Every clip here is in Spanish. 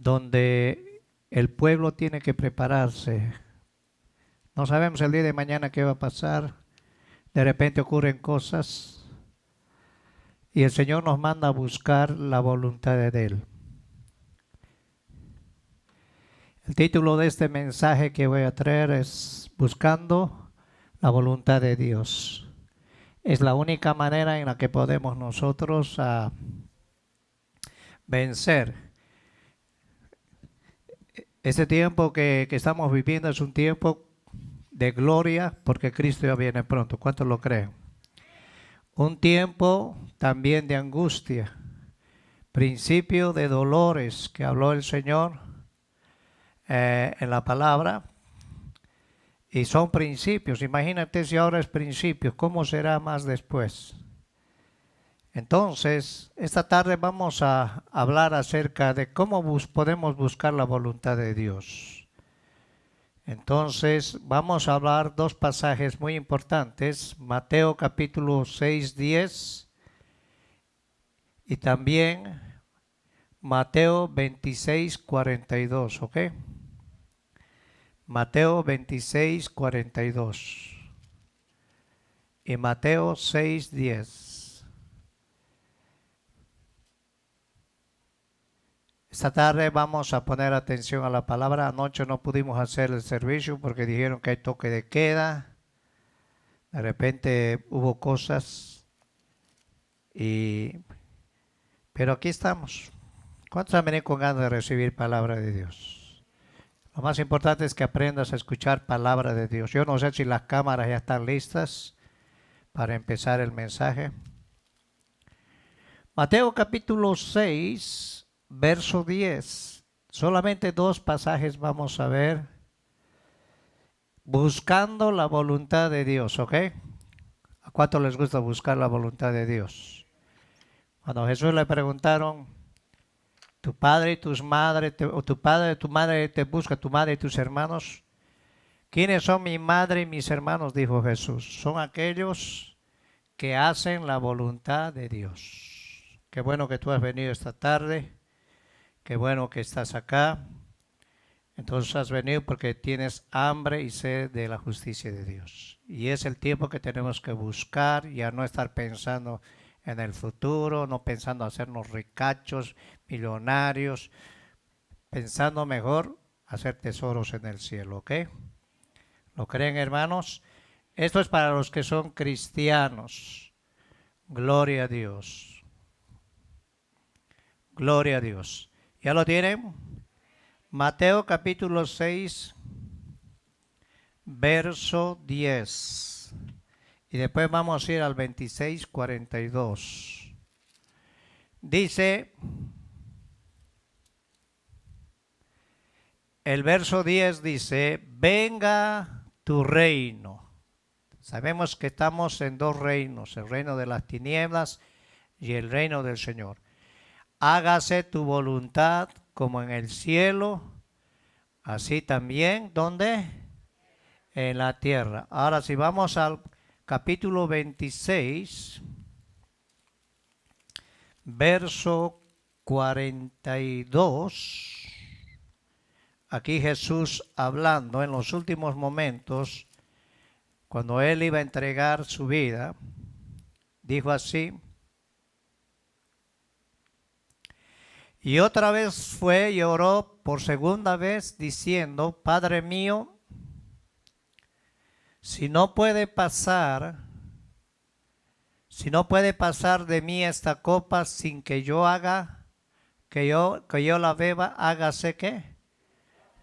donde el pueblo tiene que prepararse. No sabemos el día de mañana qué va a pasar. De repente ocurren cosas y el Señor nos manda a buscar la voluntad de Él. El título de este mensaje que voy a traer es Buscando la voluntad de Dios. Es la única manera en la que podemos nosotros vencer. Este tiempo que estamos viviendo es un tiempo de gloria porque Cristo ya viene pronto. ¿Cuántos lo creen? Un tiempo también de angustia, principio de dolores que habló el Señor en la palabra. Y son principios. Imagínate si ahora es principios, ¿cómo será más después? Entonces, esta tarde vamos a hablar acerca de cómo podemos buscar la voluntad de Dios. Entonces, vamos a hablar dos pasajes muy importantes, Mateo capítulo 6, 10 y también Mateo 26, 42, ¿ok? Mateo 26, 42 y Mateo 6, 10. Esta tarde vamos a poner atención a la palabra. Anoche no pudimos hacer el servicio porque dijeron que hay toque de queda. De repente hubo cosas, pero aquí estamos. ¿Cuántos han venido con ganas de recibir palabra de Dios? Lo más importante es que aprendas a escuchar palabra de Dios. Yo no sé si las cámaras ya están listas para empezar el mensaje. Mateo capítulo 6, verso 10. Solamente dos pasajes vamos a ver. Buscando la voluntad de Dios, ¿ok? ¿A cuánto les gusta buscar la voluntad de Dios? Cuando a Jesús le preguntaron, tu padre y tus madres, o tu padre y tu madre te busca, tu madre y tus hermanos. ¿Quiénes son mi madre y mis hermanos? Dijo Jesús. Son aquellos que hacen la voluntad de Dios. Qué bueno que tú has venido esta tarde. Qué bueno que estás acá. Entonces has venido porque tienes hambre y sed de la justicia de Dios. Y es el tiempo que tenemos que buscar, ya no estar pensando en el futuro, no pensando hacernos ricachos, millonarios, pensando mejor hacer tesoros en el cielo, ¿ok? ¿Lo creen, hermanos? Esto es para los que son cristianos. Gloria a Dios. Gloria a Dios. ¿Ya lo tienen? Mateo capítulo 6, verso 10. Y después vamos a ir al 26, 42. Dice, el verso 10 dice, venga tu reino. Sabemos que estamos en dos reinos, el reino de las tinieblas y el reino del Señor. Hágase tu voluntad como en el cielo, así también, ¿dónde? En la tierra. Ahora si vamos al capítulo 26, verso 42, aquí Jesús hablando en los últimos momentos, cuando Él iba a entregar su vida, dijo así, y otra vez fue y oró por segunda vez diciendo, Padre mío, si no puede pasar de mí esta copa sin que yo haga, que yo la beba, hágase ¿qué?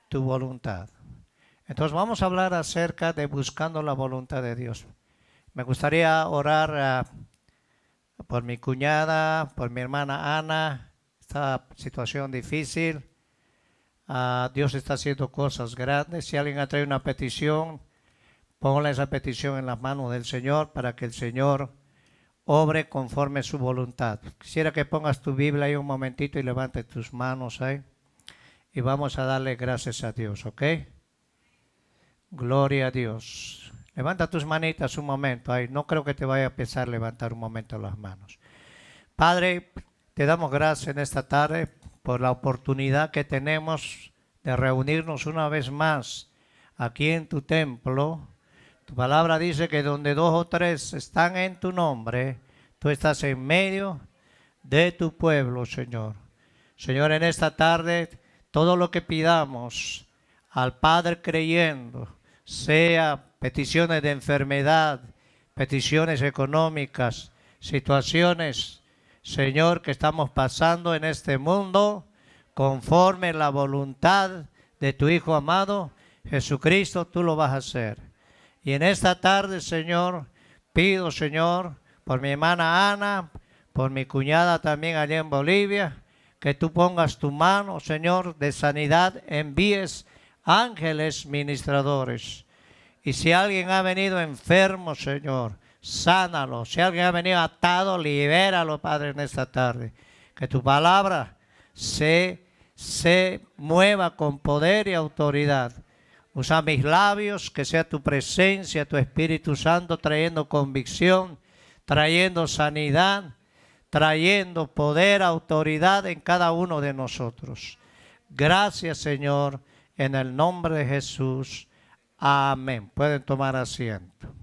Tu voluntad. Entonces vamos a hablar acerca de buscando la voluntad de Dios. Me gustaría orar por mi cuñada, por mi hermana Ana, esta situación difícil. Dios está haciendo cosas grandes. Si alguien ha traído una petición, ponle esa petición en las manos del Señor para que el Señor obre conforme su voluntad. Quisiera que pongas tu Biblia ahí un momentito y levantes tus manos ahí. Y vamos a darle gracias a Dios, ¿ok? Gloria a Dios. Levanta tus manitas un momento ahí. No creo que te vaya a pesar levantar un momento las manos. Padre, te damos gracias en esta tarde por la oportunidad que tenemos de reunirnos una vez más aquí en tu templo. Tu palabra dice que donde 2 o 3 están en tu nombre, tú estás en medio de tu pueblo, Señor. Señor, en esta tarde, todo lo que pidamos al Padre creyendo, sea peticiones de enfermedad, peticiones económicas, situaciones, Señor, que estamos pasando en este mundo, conforme la voluntad de tu Hijo amado, Jesucristo, tú lo vas a hacer. Y en esta tarde, Señor, pido, Señor, por mi hermana Ana, por mi cuñada también allá en Bolivia, que tú pongas tu mano, Señor, de sanidad, envíes ángeles ministradores. Y si alguien ha venido enfermo, Señor, sánalo. Si alguien ha venido atado, libéralo, Padre, en esta tarde. Que tu palabra se mueva con poder y autoridad. Usa mis labios, que sea tu presencia, tu Espíritu Santo, trayendo convicción, trayendo sanidad, trayendo poder, autoridad en cada uno de nosotros. Gracias, Señor, en el nombre de Jesús. Amén. Pueden tomar asiento.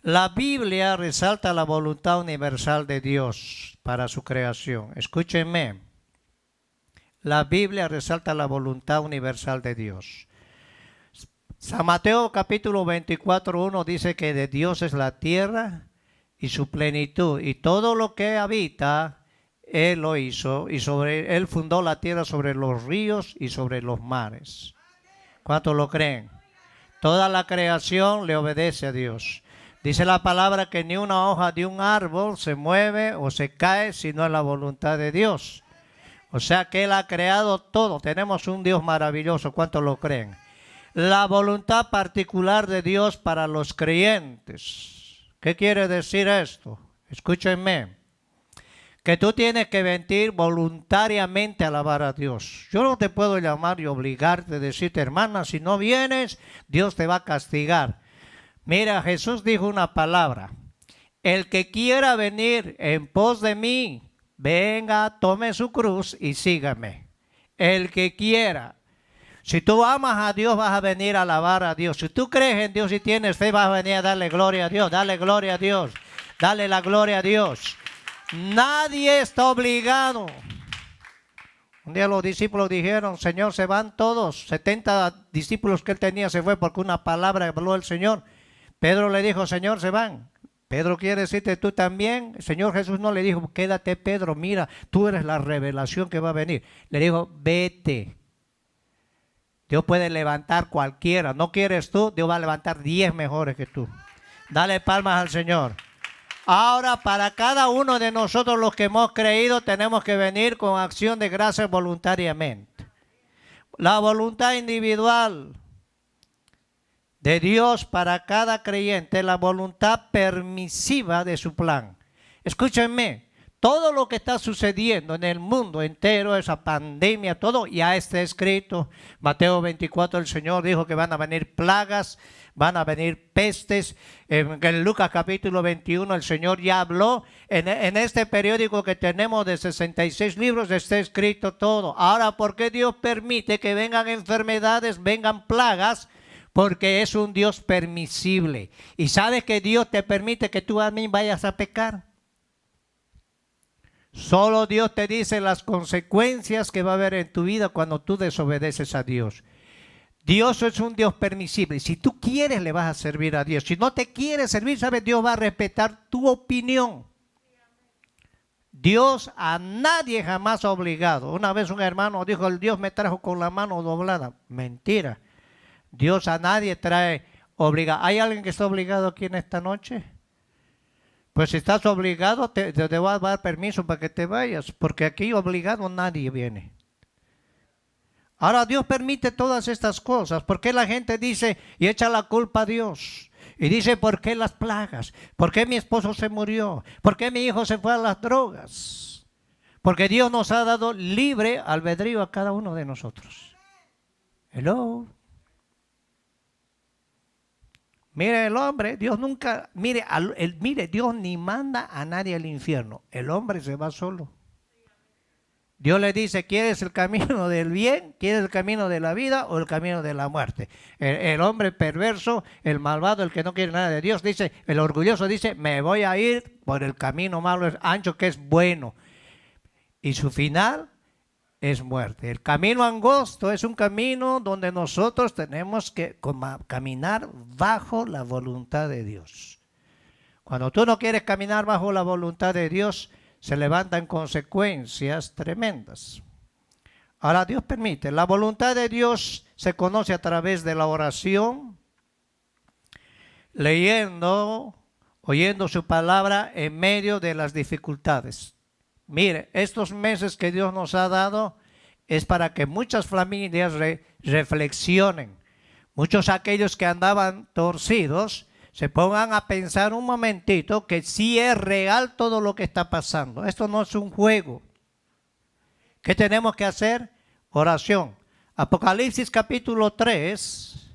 La Biblia resalta la voluntad universal de Dios para su creación. Escúchenme. La Biblia resalta la voluntad universal de Dios. San Mateo capítulo 24:1 dice que de Dios es la tierra y su plenitud, y todo lo que habita, Él lo hizo, y Él fundó la tierra sobre los ríos y sobre los mares. ¿Cuántos lo creen? Toda la creación le obedece a Dios. Dice la palabra que ni una hoja de un árbol se mueve o se cae si no es la voluntad de Dios. O sea que Él ha creado todo. Tenemos un Dios maravilloso. ¿Cuántos lo creen? La voluntad particular de Dios para los creyentes. ¿Qué quiere decir esto? Escúchenme. Que tú tienes que venir voluntariamente a alabar a Dios. Yo no te puedo llamar y obligarte, decirte, hermana, si no vienes, Dios te va a castigar. Mira, Jesús dijo una palabra. El que quiera venir en pos de mí, venga, tome su cruz y sígame. El que quiera. Si tú amas a Dios, vas a venir a alabar a Dios. Si tú crees en Dios y tienes fe, vas a venir a darle gloria a Dios. Dale gloria a Dios. Dale la gloria a Dios. Nadie está obligado. Un día los discípulos dijeron, Señor, se van todos. 70 discípulos que él tenía se fue porque una palabra habló el Señor. Pedro le dijo, Señor, se van. Pedro quiere decirte, tú también. El Señor Jesús no le dijo, quédate, Pedro, mira, tú eres la revelación que va a venir. Le dijo, vete. Dios puede levantar cualquiera. ¿No quieres tú? Dios va a levantar 10 mejores que tú. Dale palmas al Señor. Ahora, para cada uno de nosotros los que hemos creído, tenemos que venir con acción de gracias voluntariamente. La voluntad individual de Dios para cada creyente, la voluntad permisiva de su plan. Escúchenme, todo lo que está sucediendo en el mundo entero, esa pandemia, todo ya está escrito. Mateo 24, el Señor dijo que van a venir plagas, van a venir pestes. En Lucas capítulo 21 el Señor ya habló. En este periódico que tenemos de 66 libros está escrito todo. Ahora, ¿por qué Dios permite que vengan enfermedades, vengan plagas? Porque es un Dios permisible. ¿Y sabes que Dios te permite que tú a mí vayas a pecar? Solo Dios te dice las consecuencias que va a haber en tu vida cuando tú desobedeces a Dios. Dios es un Dios permisible. Si tú quieres, le vas a servir a Dios. Si no te quieres servir, ¿sabes? Dios va a respetar tu opinión. Dios a nadie jamás ha obligado. Una vez un hermano dijo, el Dios me trajo con la mano doblada. Mentira. Dios a nadie trae obligado. ¿Hay alguien que está obligado aquí en esta noche? Pues si estás obligado, te va a dar permiso para que te vayas, porque aquí obligado nadie viene. Ahora Dios permite todas estas cosas. ¿Por qué la gente dice y echa la culpa a Dios? Y dice, ¿por qué las plagas? ¿Por qué mi esposo se murió? ¿Por qué mi hijo se fue a las drogas? Porque Dios nos ha dado libre albedrío a cada uno de nosotros. Hello. Mire el hombre, Dios nunca, mire, Dios ni manda a nadie al infierno. El hombre se va solo. Dios le dice, ¿quieres el camino del bien? ¿Quieres el camino de la vida o el camino de la muerte? El hombre perverso, el malvado, el que no quiere nada de Dios, dice, el orgulloso dice, me voy a ir por el camino malo, ancho, que es bueno. Y su final es muerte. El camino angosto es un camino donde nosotros tenemos que caminar bajo la voluntad de Dios. Cuando tú no quieres caminar bajo la voluntad de Dios, se levantan consecuencias tremendas. Ahora Dios permite, la voluntad de Dios se conoce a través de la oración, leyendo, oyendo su palabra en medio de las dificultades. Mire, estos meses que Dios nos ha dado es para que muchas familias reflexionen. Muchos aquellos que andaban torcidos se pongan a pensar un momentito que sí es real todo lo que está pasando. Esto no es un juego. ¿Qué tenemos que hacer? Oración. Apocalipsis capítulo 3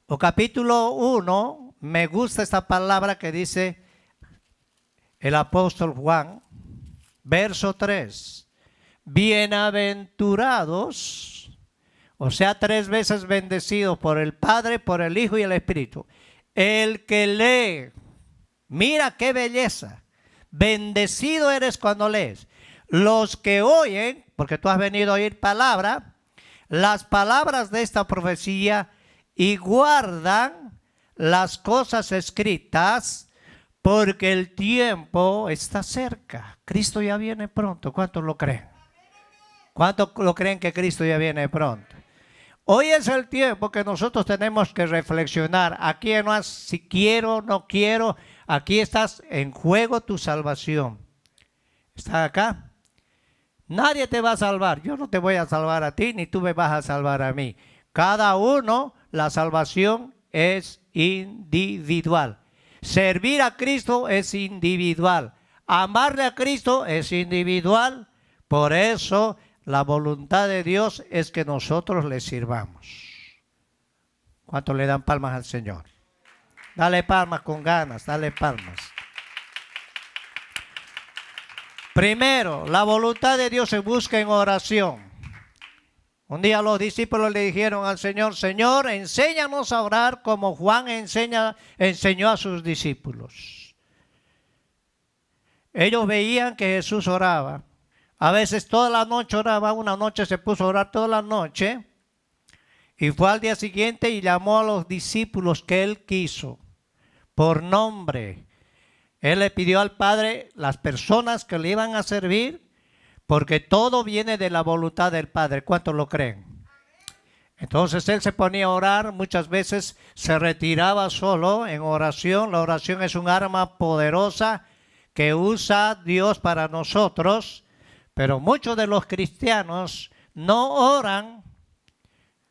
o capítulo 1, me gusta esta palabra que dice el apóstol Juan, verso 3. Bienaventurados, o sea, 3 veces bendecidos por el Padre, por el Hijo y el Espíritu. El que lee, mira qué belleza, bendecido eres cuando lees. Los que oyen, porque tú has venido a oír palabra, las palabras de esta profecía y guardan las cosas escritas, porque el tiempo está cerca. Cristo ya viene pronto. ¿Cuántos lo creen? ¿Cuántos lo creen que Cristo ya viene pronto? Hoy es el tiempo que nosotros tenemos que reflexionar. Aquí no es si quiero, no quiero. Aquí estás en juego tu salvación. ¿Está acá? Nadie te va a salvar. Yo no te voy a salvar a ti, ni tú me vas a salvar a mí. Cada uno, la salvación es individual. Servir a Cristo es individual. Amarle a Cristo es individual. Por eso la voluntad de Dios es que nosotros le sirvamos. ¿Cuántos le dan palmas al Señor? Dale palmas con ganas, dale palmas. Primero, la voluntad de Dios se busca en oración. Un día los discípulos le dijeron al Señor, Señor, enséñanos a orar como Juan enseñó a sus discípulos. Ellos veían que Jesús oraba. A veces toda la noche oraba, una noche se puso a orar toda la noche y fue al día siguiente y llamó a los discípulos que él quiso por nombre. Él le pidió al Padre las personas que le iban a servir porque todo viene de la voluntad del Padre. ¿Cuántos lo creen? Entonces él se ponía a orar, muchas veces se retiraba solo en oración. La oración es un arma poderosa que usa Dios para nosotros. Pero muchos de los cristianos no oran.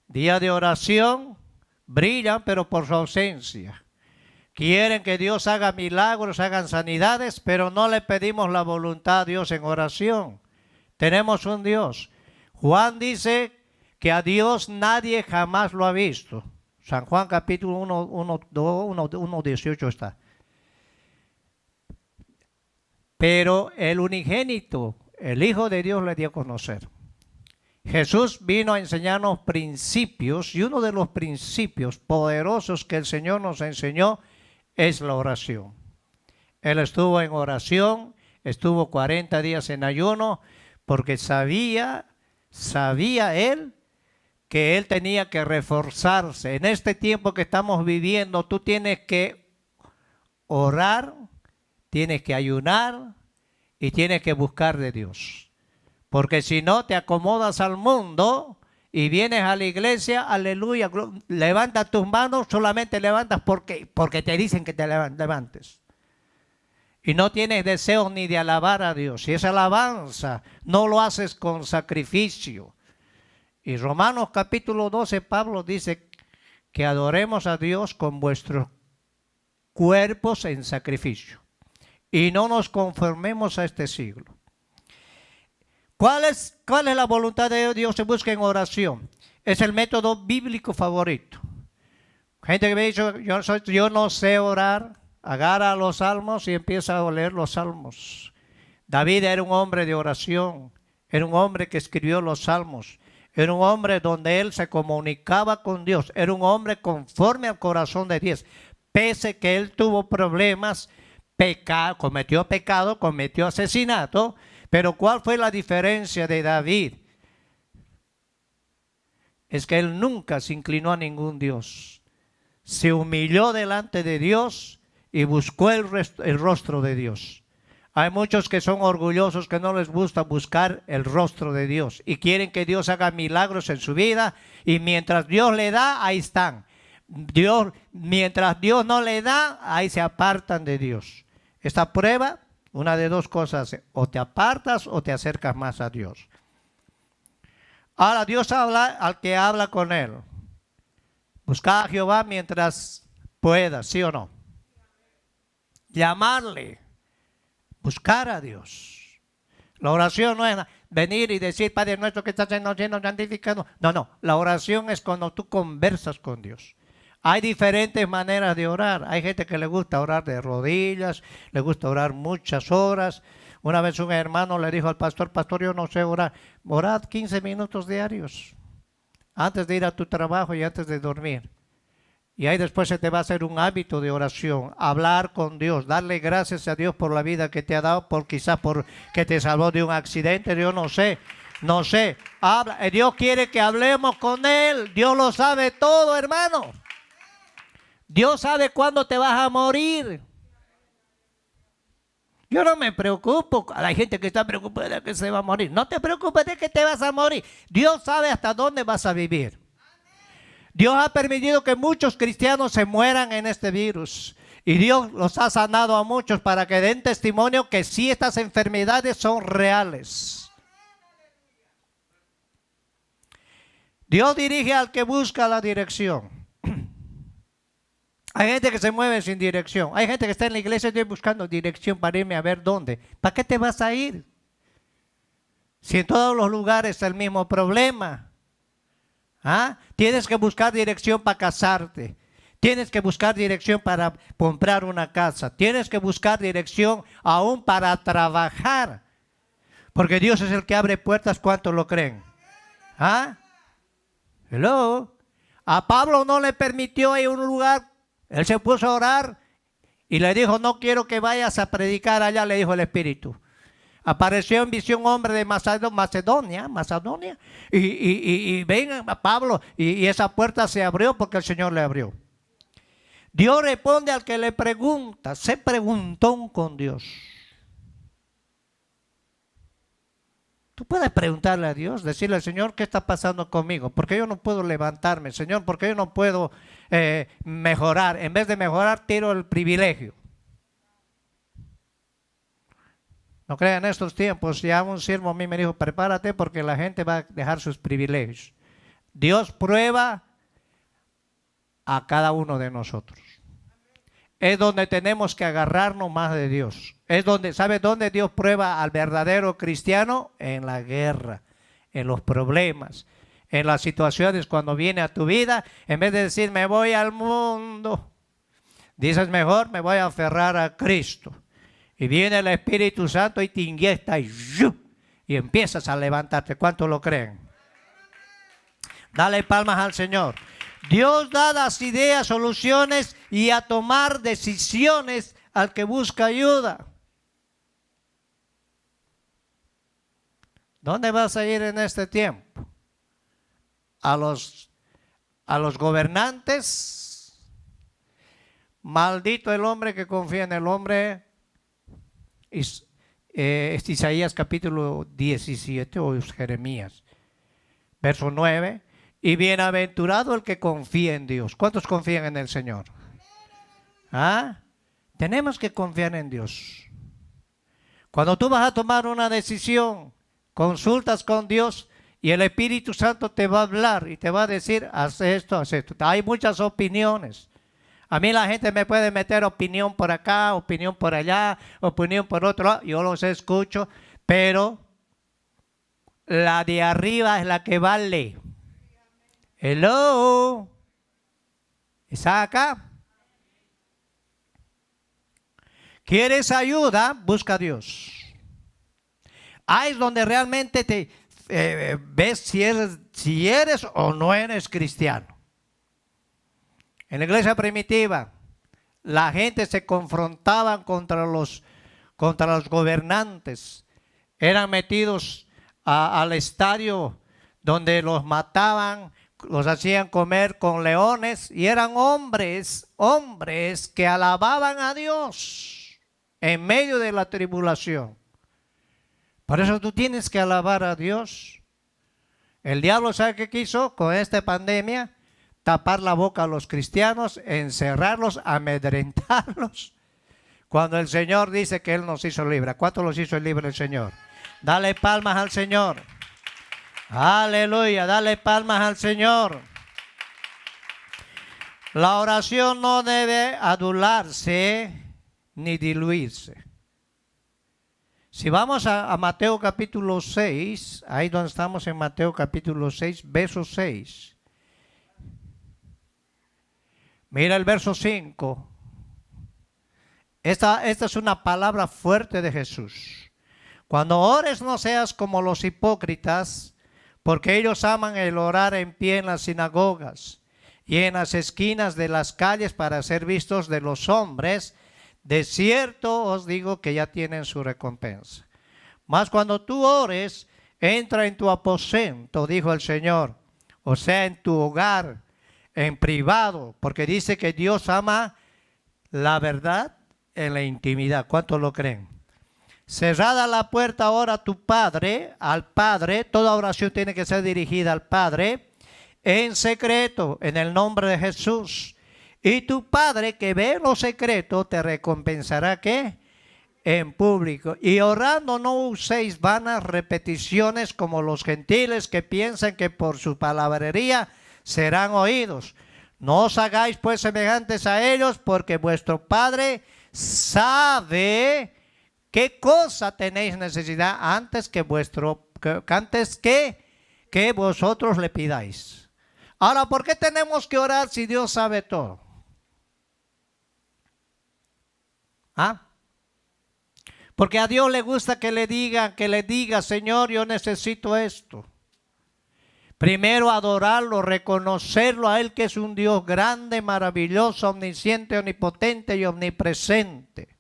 Día de oración, brillan, pero por su ausencia. Quieren que Dios haga milagros, hagan sanidades, pero no le pedimos la voluntad a Dios en oración. Tenemos un Dios. Juan dice que a Dios nadie jamás lo ha visto. San Juan capítulo 1, 18 está. Pero el unigénito, el Hijo de Dios, le dio a conocer. Jesús vino a enseñarnos principios y uno de los principios poderosos que el Señor nos enseñó es la oración. Él estuvo en oración, estuvo 40 días en ayuno porque sabía él que él tenía que reforzarse. En este tiempo que estamos viviendo, tú tienes que orar, tienes que ayunar y tienes que buscar de Dios. Porque si no te acomodas al mundo y vienes a la iglesia, aleluya, levanta tus manos, solamente levantas porque te dicen que te levantes. Y no tienes deseos ni de alabar a Dios. Si esa alabanza no lo haces con sacrificio. Y Romanos capítulo 12, Pablo dice que adoremos a Dios con vuestros cuerpos en sacrificio. Y no nos conformemos a este siglo. ¿Cuál es la voluntad de Dios? Se busca en oración. Es el método bíblico favorito. Gente que me ha dicho, yo no sé orar, agarra los salmos y empieza a leer los salmos. David era un hombre de oración. Era un hombre que escribió los salmos. Era un hombre donde él se comunicaba con Dios. Era un hombre conforme al corazón de Dios. Pese que él tuvo problemas, cometió pecado, cometió asesinato. Pero ¿cuál fue la diferencia de David? Es que él nunca se inclinó a ningún Dios. Se humilló delante de Dios y buscó el rostro de Dios. Hay muchos que son orgullosos, que no les gusta buscar el rostro de Dios y quieren que Dios haga milagros en su vida, y mientras Dios le da, ahí están. Mientras Dios no le da, ahí se apartan de Dios. Esta prueba, una de dos cosas: o te apartas o te acercas más a Dios. Ahora Dios habla al que habla con él. Busca a Jehová mientras puedas, ¿sí o no? Llamarle, buscar a Dios. La oración no es venir y decir: Padre nuestro que estás en los cielos, santificado. No. La oración es cuando tú conversas con Dios. Hay diferentes maneras de orar. Hay gente que le gusta orar de rodillas, le gusta orar muchas horas. Una vez un hermano le dijo al pastor: pastor, yo no sé orar. Orad 15 minutos diarios, antes de ir a tu trabajo y antes de dormir. Y ahí después se te va a hacer un hábito de oración, hablar con Dios, darle gracias a Dios por la vida que te ha dado, quizás por que te salvó de un accidente, yo no sé. Habla. Dios quiere que hablemos con Él. Dios lo sabe todo, hermano. Dios sabe cuándo te vas a morir. Yo no me preocupo. Hay gente que está preocupada de que se va a morir. No te preocupes de que te vas a morir. Dios sabe hasta dónde vas a vivir. Dios ha permitido que muchos cristianos se mueran en este virus. Y Dios los ha sanado a muchos para que den testimonio que sí, estas enfermedades son reales. Dios dirige al que busca la dirección. Hay gente que se mueve sin dirección. Hay gente que está en la iglesia y buscando dirección para irme a ver dónde. ¿Para qué te vas a ir? Si en todos los lugares es el mismo problema. Tienes que buscar dirección para casarte. Tienes que buscar dirección para comprar una casa. Tienes que buscar dirección aún para trabajar. Porque Dios es el que abre puertas. ¿Cuántos lo creen? Hello. A Pablo no le permitió ir a un lugar. Él se puso a orar y le dijo: no quiero que vayas a predicar allá, le dijo el Espíritu. Apareció en visión un hombre de Macedonia, y ven a Pablo, y esa puerta se abrió porque el Señor le abrió. Dios responde al que le pregunta. Sé preguntón con Dios. Tú puedes preguntarle a Dios, decirle: Señor, ¿qué está pasando conmigo? ¿Por qué yo no puedo levantarme? Señor, ¿por qué yo no puedo mejorar? En vez de mejorar, tiro el privilegio. No crean, en estos tiempos, ya un siervo a mí me dijo: prepárate porque la gente va a dejar sus privilegios. Dios prueba a cada uno de nosotros. Es donde tenemos que agarrarnos más de Dios. Es donde, ¿sabe dónde Dios prueba al verdadero cristiano? En la guerra, en los problemas, en las situaciones cuando viene a tu vida. En vez de decir: me voy al mundo, dices: mejor me voy a aferrar a Cristo. Y viene el Espíritu Santo y te inyecta y empiezas a levantarte. ¿Cuántos lo creen? Dale palmas al Señor. Dios da las ideas, soluciones y a tomar decisiones al que busca ayuda. ¿Dónde vas a ir en este tiempo? A los gobernantes. Maldito el hombre que confía en el hombre. Isaías capítulo 17 o Jeremías, verso 9. Y bienaventurado el que confía en Dios. ¿Cuántos confían en el Señor? Tenemos que confiar en Dios. Cuando tú vas a tomar una decisión, consultas con Dios y el Espíritu Santo te va a hablar y te va a decir: haz esto, haz esto. Hay muchas opiniones. A mí la gente me puede meter opinión por acá, opinión por allá, opinión por otro lado. Yo los escucho, pero la de arriba es la que vale. Hello. ¿Está acá? ¿Quieres ayuda? Busca a Dios. Ahí es donde realmente te ves si eres o no eres cristiano. En la iglesia primitiva, la gente se confrontaba contra los gobernantes. Eran metidos al estadio donde los mataban, los hacían comer con leones, y eran hombres que alababan a Dios en medio de la tribulación. Por eso tú tienes que alabar a Dios. El diablo, ¿sabe qué quiso con esta pandemia? Tapar la boca a los cristianos, encerrarlos, amedrentarlos. Cuando el Señor dice que Él nos hizo libres. ¿Cuántos los hizo libres el Señor? Dale palmas al Señor. Aleluya, dale palmas al Señor. La oración no debe adularse ni diluirse. Si vamos a Mateo capítulo 6, ahí donde estamos en Mateo capítulo 6, verso 6. Mira el verso 5. Esta es una palabra fuerte de Jesús. Cuando ores no seas como los hipócritas, porque ellos aman el orar en pie en las sinagogas y en las esquinas de las calles para ser vistos de los hombres. De cierto os digo que ya tienen su recompensa. Mas cuando tú ores, entra en tu aposento, dijo el Señor, o sea, en tu hogar, en privado, porque dice que Dios ama la verdad en la intimidad. ¿Cuántos lo creen? Cerrada la puerta ahora a tu Padre, al Padre, toda oración tiene que ser dirigida al Padre, en secreto, en el nombre de Jesús. Y tu Padre que ve en lo secreto te recompensará, ¿qué? En público. Y orando no uséis vanas repeticiones como los gentiles que piensan que por su palabrería serán oídos. No os hagáis pues semejantes a ellos, porque vuestro Padre sabe qué cosa tenéis necesidad antes que vosotros le pidáis. Ahora, ¿por qué tenemos que orar si Dios sabe todo? ¿Ah? Porque a Dios le gusta que le diga, Señor, yo necesito esto. Primero adorarlo, reconocerlo a Él que es un Dios grande, maravilloso, omnisciente, omnipotente y omnipresente.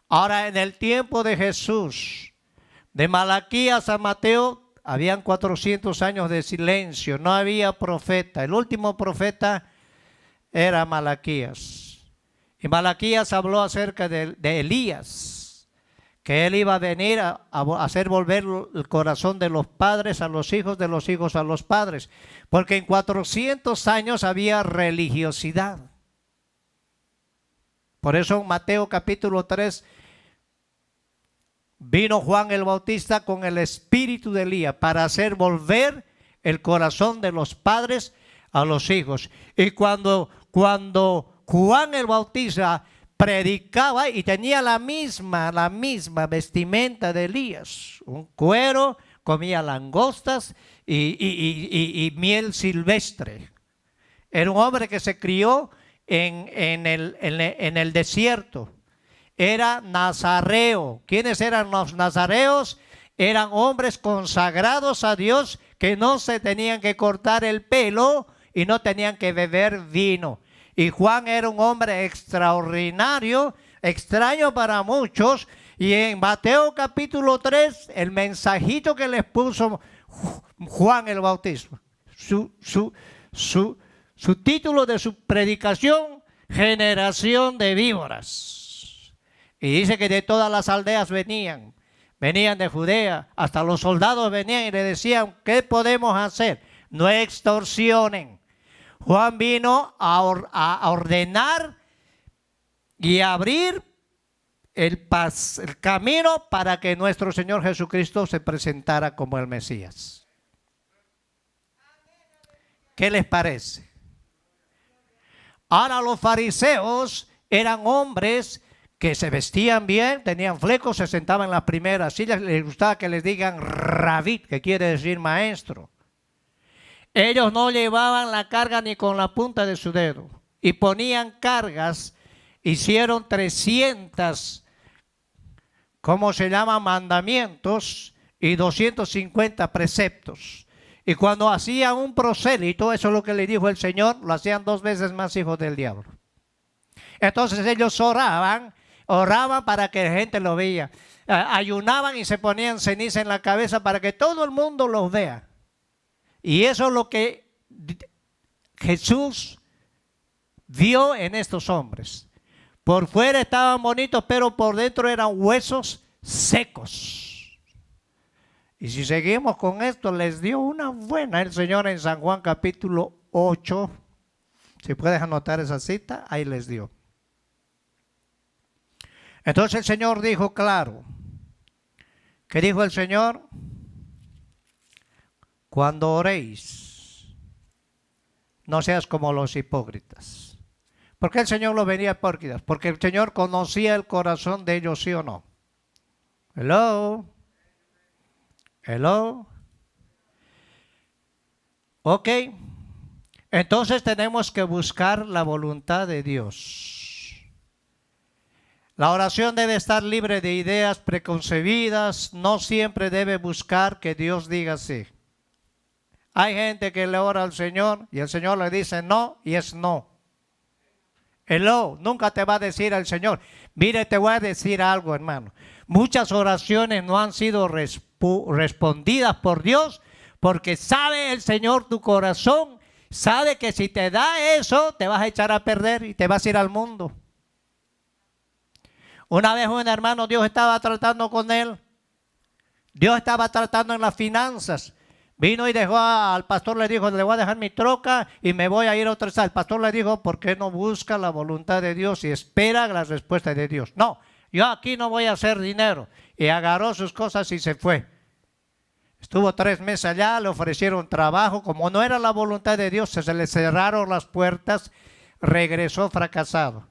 Ahora, en el tiempo de Jesús, de Malaquías a Mateo, habían 400 años de silencio, no había profeta. El último profeta era Malaquías. Y Malaquías habló acerca de Elías, que él iba a venir a hacer volver el corazón de los padres a los hijos, de los hijos a los padres. Porque en 400 años había religiosidad. Por eso en Mateo capítulo 3 vino Juan el Bautista con el espíritu de Elías para hacer volver el corazón de los padres a los hijos. Y cuando Juan el Bautista predicaba y tenía la misma vestimenta de Elías, un cuero, comía langostas y miel silvestre. Era un hombre que se crió en el desierto. Era nazareo. ¿Quiénes eran los nazareos? Eran hombres consagrados a Dios que no se tenían que cortar el pelo y no tenían que beber vino. Y Juan era un hombre extraordinario, extraño para muchos. Y en Mateo capítulo 3, el mensajito que les puso Juan el Bautista, su título de su predicación, generación de víboras. Y dice que de todas las aldeas venían de Judea, hasta los soldados venían y le decían, ¿qué podemos hacer? No extorsionen. Juan vino a ordenar y a abrir el camino para que nuestro Señor Jesucristo se presentara como el Mesías. ¿Qué les parece? Ahora los fariseos eran hombres que se vestían bien, tenían flecos, se sentaban en las primeras sillas, les gustaba que les digan rabí, que quiere decir maestro. Ellos no llevaban la carga ni con la punta de su dedo y ponían cargas. Hicieron 300 ¿cómo se llama? Mandamientos y 250 preceptos. Y cuando hacían un prosélito, eso es lo que le dijo el Señor, lo hacían 2 veces más hijos del diablo. Entonces ellos oraban para que la gente lo vea. Ayunaban y se ponían ceniza en la cabeza para que todo el mundo los vea. Y eso es lo que Jesús vio en estos hombres. Por fuera estaban bonitos, pero por dentro eran huesos secos. Y si seguimos con esto, les dio una buena el Señor en San Juan capítulo 8. Si puedes anotar esa cita, ahí les dio. Entonces el Señor dijo claro. ¿Qué dijo el Señor? Cuando oréis, no seas como los hipócritas. ¿Por qué el Señor los venía hipócritas? Porque el Señor conocía el corazón de ellos, ¿sí o no? Hello. Hello. Ok. Entonces tenemos que buscar la voluntad de Dios. La oración debe estar libre de ideas preconcebidas. No siempre debe buscar que Dios diga sí. Hay gente que le ora al Señor y el Señor le dice no y es no. Hello, nunca te va a decir al Señor. Mire, te voy a decir algo, hermano. Muchas oraciones no han sido respondidas por Dios porque sabe el Señor tu corazón. Sabe que si te da eso, te vas a echar a perder y te vas a ir al mundo. Una vez un hermano, Dios estaba tratando con él. Dios estaba tratando en las finanzas. Vino y dejó al pastor, le dijo, le voy a dejar mi troca y me voy a ir a otra sala. El pastor le dijo, ¿por qué no busca la voluntad de Dios y espera la respuesta de Dios? No, yo aquí no voy a hacer dinero. Y agarró sus cosas y se fue. Estuvo 3 meses allá, le ofrecieron trabajo. Como no era la voluntad de Dios, se le cerraron las puertas, regresó fracasado.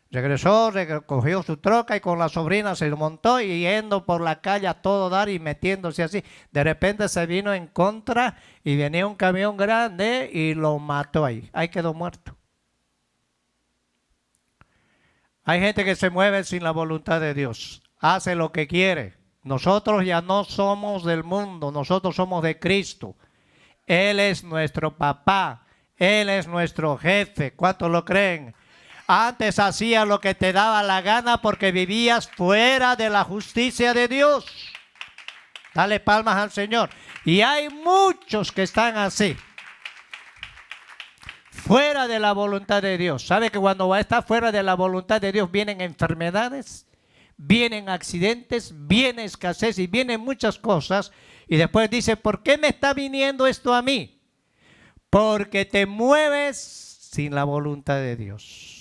Regresó, cogió su troca y con la sobrina se montó y yendo por la calle a todo dar y metiéndose así. De repente se vino en contra y venía un camión grande y lo mató ahí. Ahí quedó muerto. Hay gente que se mueve sin la voluntad de Dios. Hace lo que quiere. Nosotros ya no somos del mundo, nosotros somos de Cristo. Él es nuestro papá, Él es nuestro jefe. ¿Cuántos lo creen? Antes hacías lo que te daba la gana porque vivías fuera de la justicia de Dios. Dale palmas al Señor. Y hay muchos que están así. Fuera de la voluntad de Dios. ¿Sabe que cuando está fuera de la voluntad de Dios vienen enfermedades? Vienen accidentes, viene escasez y vienen muchas cosas. Y después dice, ¿por qué me está viniendo esto a mí? Porque te mueves sin la voluntad de Dios.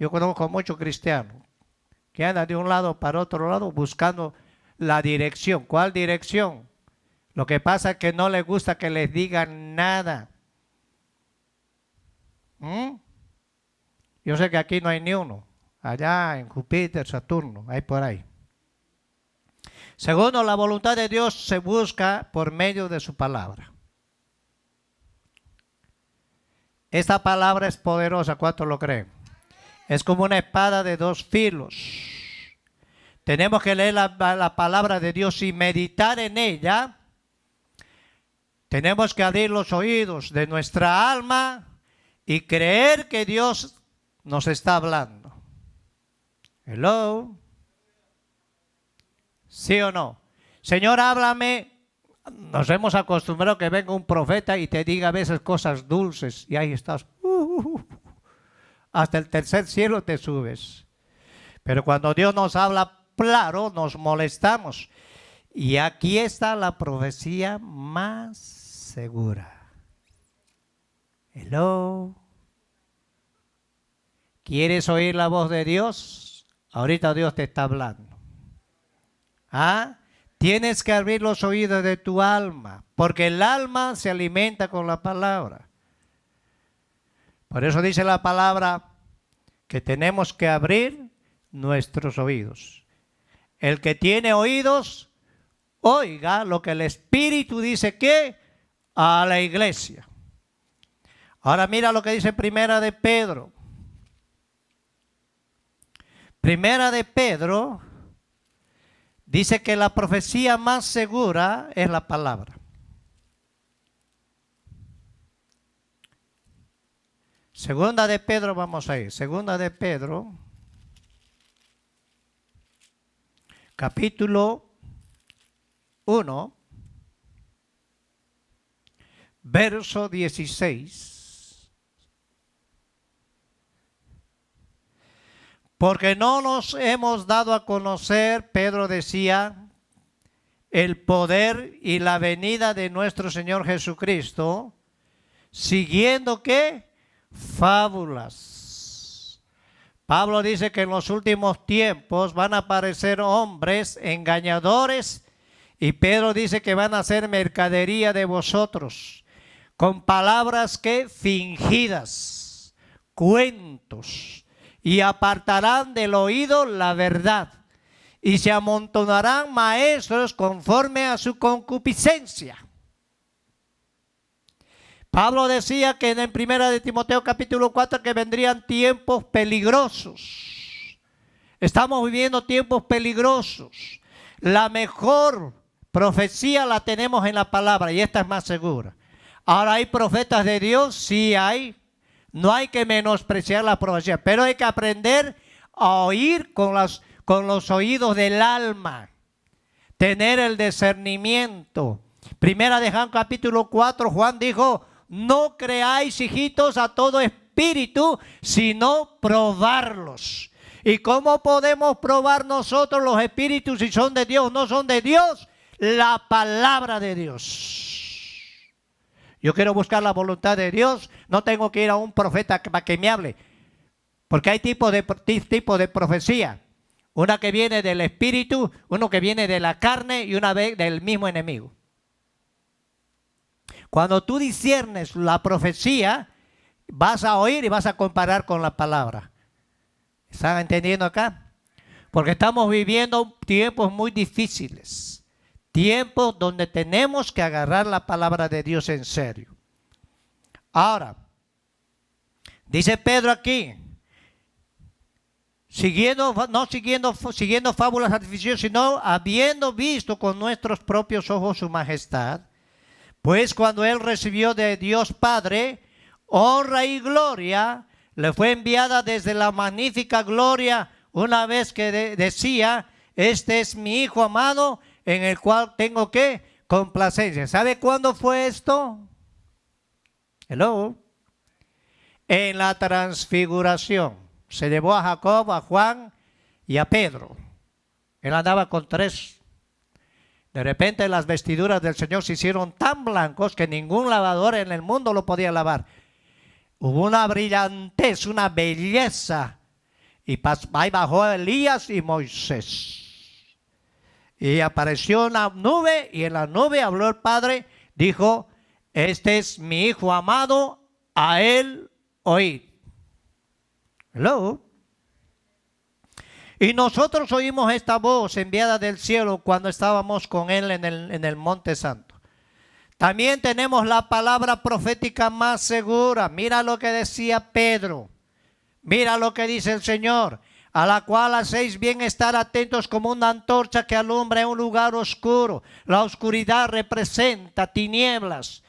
Yo conozco muchos cristianos que andan de un lado para otro lado buscando la dirección. ¿Cuál dirección? Lo que pasa es que no les gusta que les digan nada. Yo sé que aquí no hay ni uno. Allá en Júpiter, Saturno, hay por ahí. Segundo, la voluntad de Dios se busca por medio de su palabra. Esta palabra es poderosa, ¿cuántos lo creen? Es como una espada de 2 filos. Tenemos que leer la palabra de Dios y meditar en ella. Tenemos que abrir los oídos de nuestra alma y creer que Dios nos está hablando. Hello. ¿Sí o no? Señor, háblame. Nos hemos acostumbrado que venga un profeta y te diga a veces cosas dulces y ahí estás. Hasta el tercer cielo te subes. Pero cuando Dios nos habla claro, nos molestamos. Y aquí está la profecía más segura. Hello. ¿Quieres oír la voz de Dios? Ahorita Dios te está hablando. Tienes que abrir los oídos de tu alma, porque el alma se alimenta con la palabra. Por eso dice la palabra que tenemos que abrir nuestros oídos. El que tiene oídos, oiga lo que el Espíritu dice que a la iglesia. Ahora mira lo que dice Primera de Pedro. Primera de Pedro dice que la profecía más segura es la palabra. Segunda de Pedro, vamos a ir. Segunda de Pedro, capítulo 1, verso 16. Porque no nos hemos dado a conocer, Pedro decía, el poder y la venida de nuestro Señor Jesucristo, siguiendo ¿qué? Fábulas. Pablo dice que en los últimos tiempos van a aparecer hombres engañadores, y Pedro dice que van a hacer mercadería de vosotros con palabras que fingidas, cuentos, y apartarán del oído la verdad, y se amontonarán maestros conforme a su concupiscencia. Pablo decía que en 1 de Timoteo capítulo 4 que vendrían tiempos peligrosos. Estamos viviendo tiempos peligrosos. La mejor profecía la tenemos en la palabra, y esta es más segura. Ahora, ¿hay profetas de Dios? Sí hay. No hay que menospreciar la profecía, pero hay que aprender a oír con los oídos del alma. Tener el discernimiento. Primera de Juan capítulo 4, Juan dijo: no creáis, hijitos, a todo espíritu, sino probarlos. ¿Y cómo podemos probar nosotros los espíritus si son de Dios? No son de Dios, la palabra de Dios. Yo quiero buscar la voluntad de Dios, no tengo que ir a un profeta para que me hable, porque hay tipo de profecía. Una que viene del espíritu, uno que viene de la carne y una vez del mismo enemigo. Cuando tú disciernes la profecía, vas a oír y vas a comparar con la palabra. ¿Están entendiendo acá? Porque estamos viviendo tiempos muy difíciles. Tiempos donde tenemos que agarrar la palabra de Dios en serio. Ahora, dice Pedro aquí, no siguiendo fábulas artificiosas, sino habiendo visto con nuestros propios ojos su majestad. Pues cuando él recibió de Dios Padre honra y gloria, le fue enviada desde la magnífica gloria una vez que decía: este es mi Hijo amado en el cual tengo ¿qué? Complacencia. ¿Sabe cuándo fue esto? Hello. En la transfiguración. Se llevó a Jacob, a Juan y a Pedro. Él andaba con tres. De repente las vestiduras del Señor se hicieron tan blancos que ningún lavador en el mundo lo podía lavar. Hubo una brillantez, una belleza. Y ahí bajó Elías y Moisés. Y apareció una nube, y en la nube habló el Padre, dijo: este es mi Hijo amado, a él oíd. Hello. Y nosotros oímos esta voz enviada del cielo cuando estábamos con él en el Monte Santo. También tenemos la palabra profética más segura. Mira lo que decía Pedro. Mira lo que dice el Señor: a la cual hacéis bien estar atentos como una antorcha que alumbra en un lugar oscuro. La oscuridad representa tinieblas.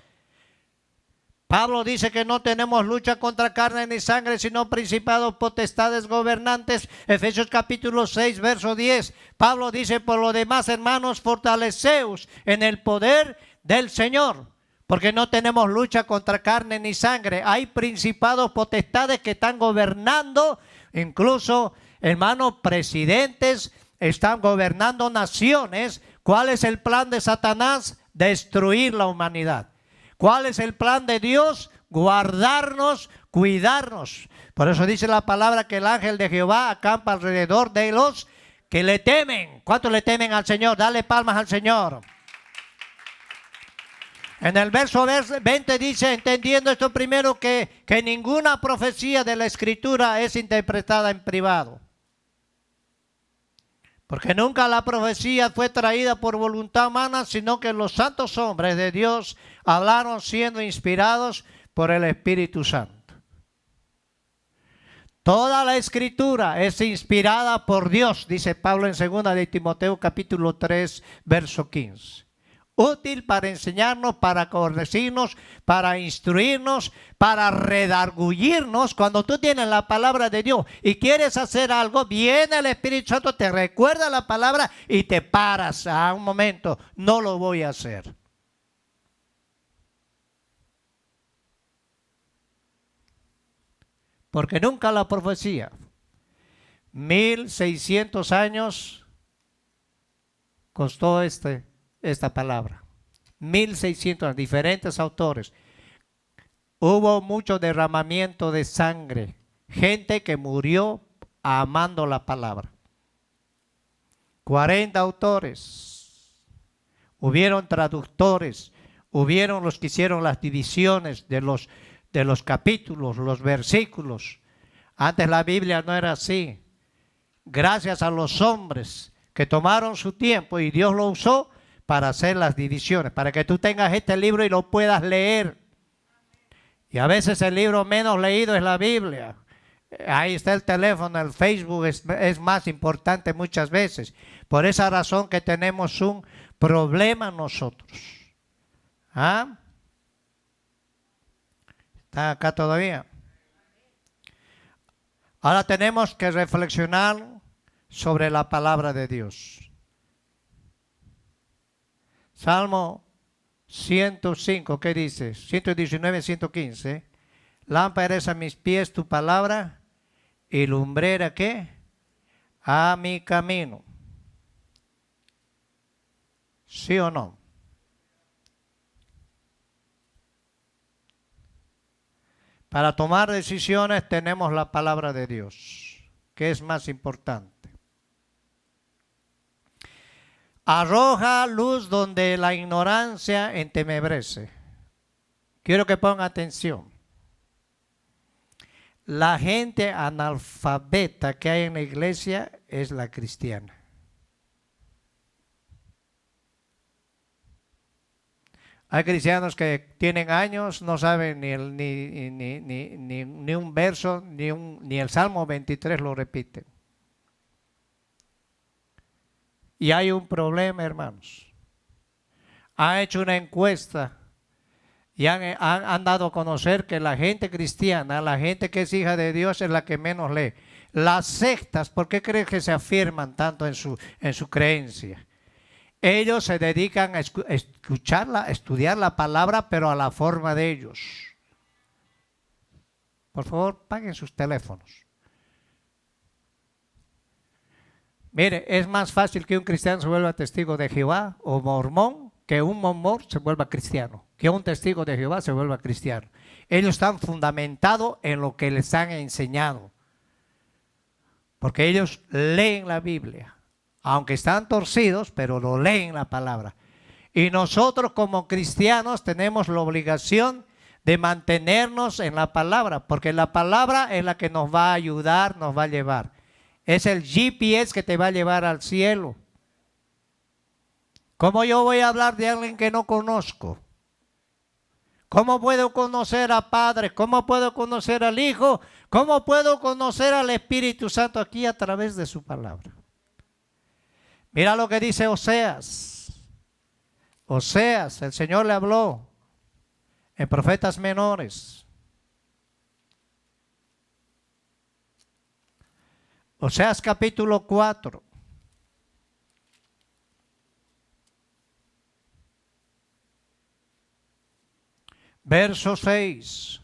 Pablo dice que no tenemos lucha contra carne ni sangre, sino principados, potestades, gobernantes. Efesios capítulo 6, verso 10. Pablo dice: por lo demás, hermanos, fortaleceos en el poder del Señor, porque no tenemos lucha contra carne ni sangre. Hay principados, potestades que están gobernando, incluso, hermanos, presidentes están gobernando naciones. ¿Cuál es el plan de Satanás? Destruir la humanidad. ¿Cuál es el plan de Dios? Guardarnos, cuidarnos. Por eso dice la palabra que el ángel de Jehová acampa alrededor de los que le temen. ¿Cuántos le temen al Señor? Dale palmas al Señor. En el verso 20 dice, entendiendo esto primero, que ninguna profecía de la Escritura es interpretada en privado. Porque nunca la profecía fue traída por voluntad humana, sino que los santos hombres de Dios hablaron siendo inspirados por el Espíritu Santo. Toda la escritura es inspirada por Dios, dice Pablo en 2 de Timoteo capítulo 3, verso 15. Útil para enseñarnos, para corregirnos, para instruirnos, para redarguirnos. Cuando tú tienes la palabra de Dios y quieres hacer algo, viene el Espíritu Santo, te recuerda la palabra y te paras a un momento. No lo voy a hacer. Porque nunca la profecía, 1600 años costó esta palabra. 1600, diferentes autores. Hubo mucho derramamiento de sangre. Gente que murió amando la palabra. 40 autores. Hubieron traductores. Hubieron los que hicieron las divisiones de los capítulos, los versículos. Antes la Biblia no era así. Gracias a los hombres que tomaron su tiempo y Dios lo usó para hacer las divisiones, para que tú tengas este libro y lo puedas leer. Y a veces el libro menos leído es la Biblia. Ahí está el teléfono, el Facebook es más importante muchas veces. Por esa razón que tenemos un problema nosotros. ¿Ah? ¿Está acá todavía? Ahora tenemos que reflexionar sobre la palabra de Dios. Salmo 105, ¿qué dice? 119, 115. Lámpara es a mis pies tu palabra y lumbrera, ¿qué? A mi camino. ¿Sí o no? Para tomar decisiones tenemos la palabra de Dios, que es más importante. Arroja luz donde la ignorancia entenebrece. Quiero que pongan atención. La gente analfabeta que hay en la iglesia es la cristiana. Hay cristianos que tienen años, no saben ni un verso, ni el Salmo 23 lo repiten. Y hay un problema, hermanos. Han hecho una encuesta y han dado a conocer que la gente cristiana, la gente que es hija de Dios es la que menos lee. Las sectas, ¿por qué crees que se afirman tanto en su creencia? Ellos se dedican a escucharla, a estudiar la palabra, pero a la forma de ellos. Por favor, paguen sus teléfonos. Mire, es más fácil que un cristiano se vuelva testigo de Jehová o mormón que un mormón se vuelva cristiano, que un testigo de Jehová se vuelva cristiano. Ellos están fundamentados en lo que les han enseñado, porque ellos leen la Biblia, aunque están torcidos, pero lo leen la palabra. Y nosotros como cristianos tenemos la obligación de mantenernos en la palabra, porque la palabra es la que nos va a ayudar, nos va a llevar. Es el GPS que te va a llevar al cielo. ¿Cómo yo voy a hablar de alguien que no conozco? ¿Cómo puedo conocer a Padre? ¿Cómo puedo conocer al Hijo? ¿Cómo puedo conocer al Espíritu Santo aquí a través de su palabra? Mira lo que dice Oseas. Oseas, el Señor le habló en profetas menores. Oseas capítulo 4. Verso 6.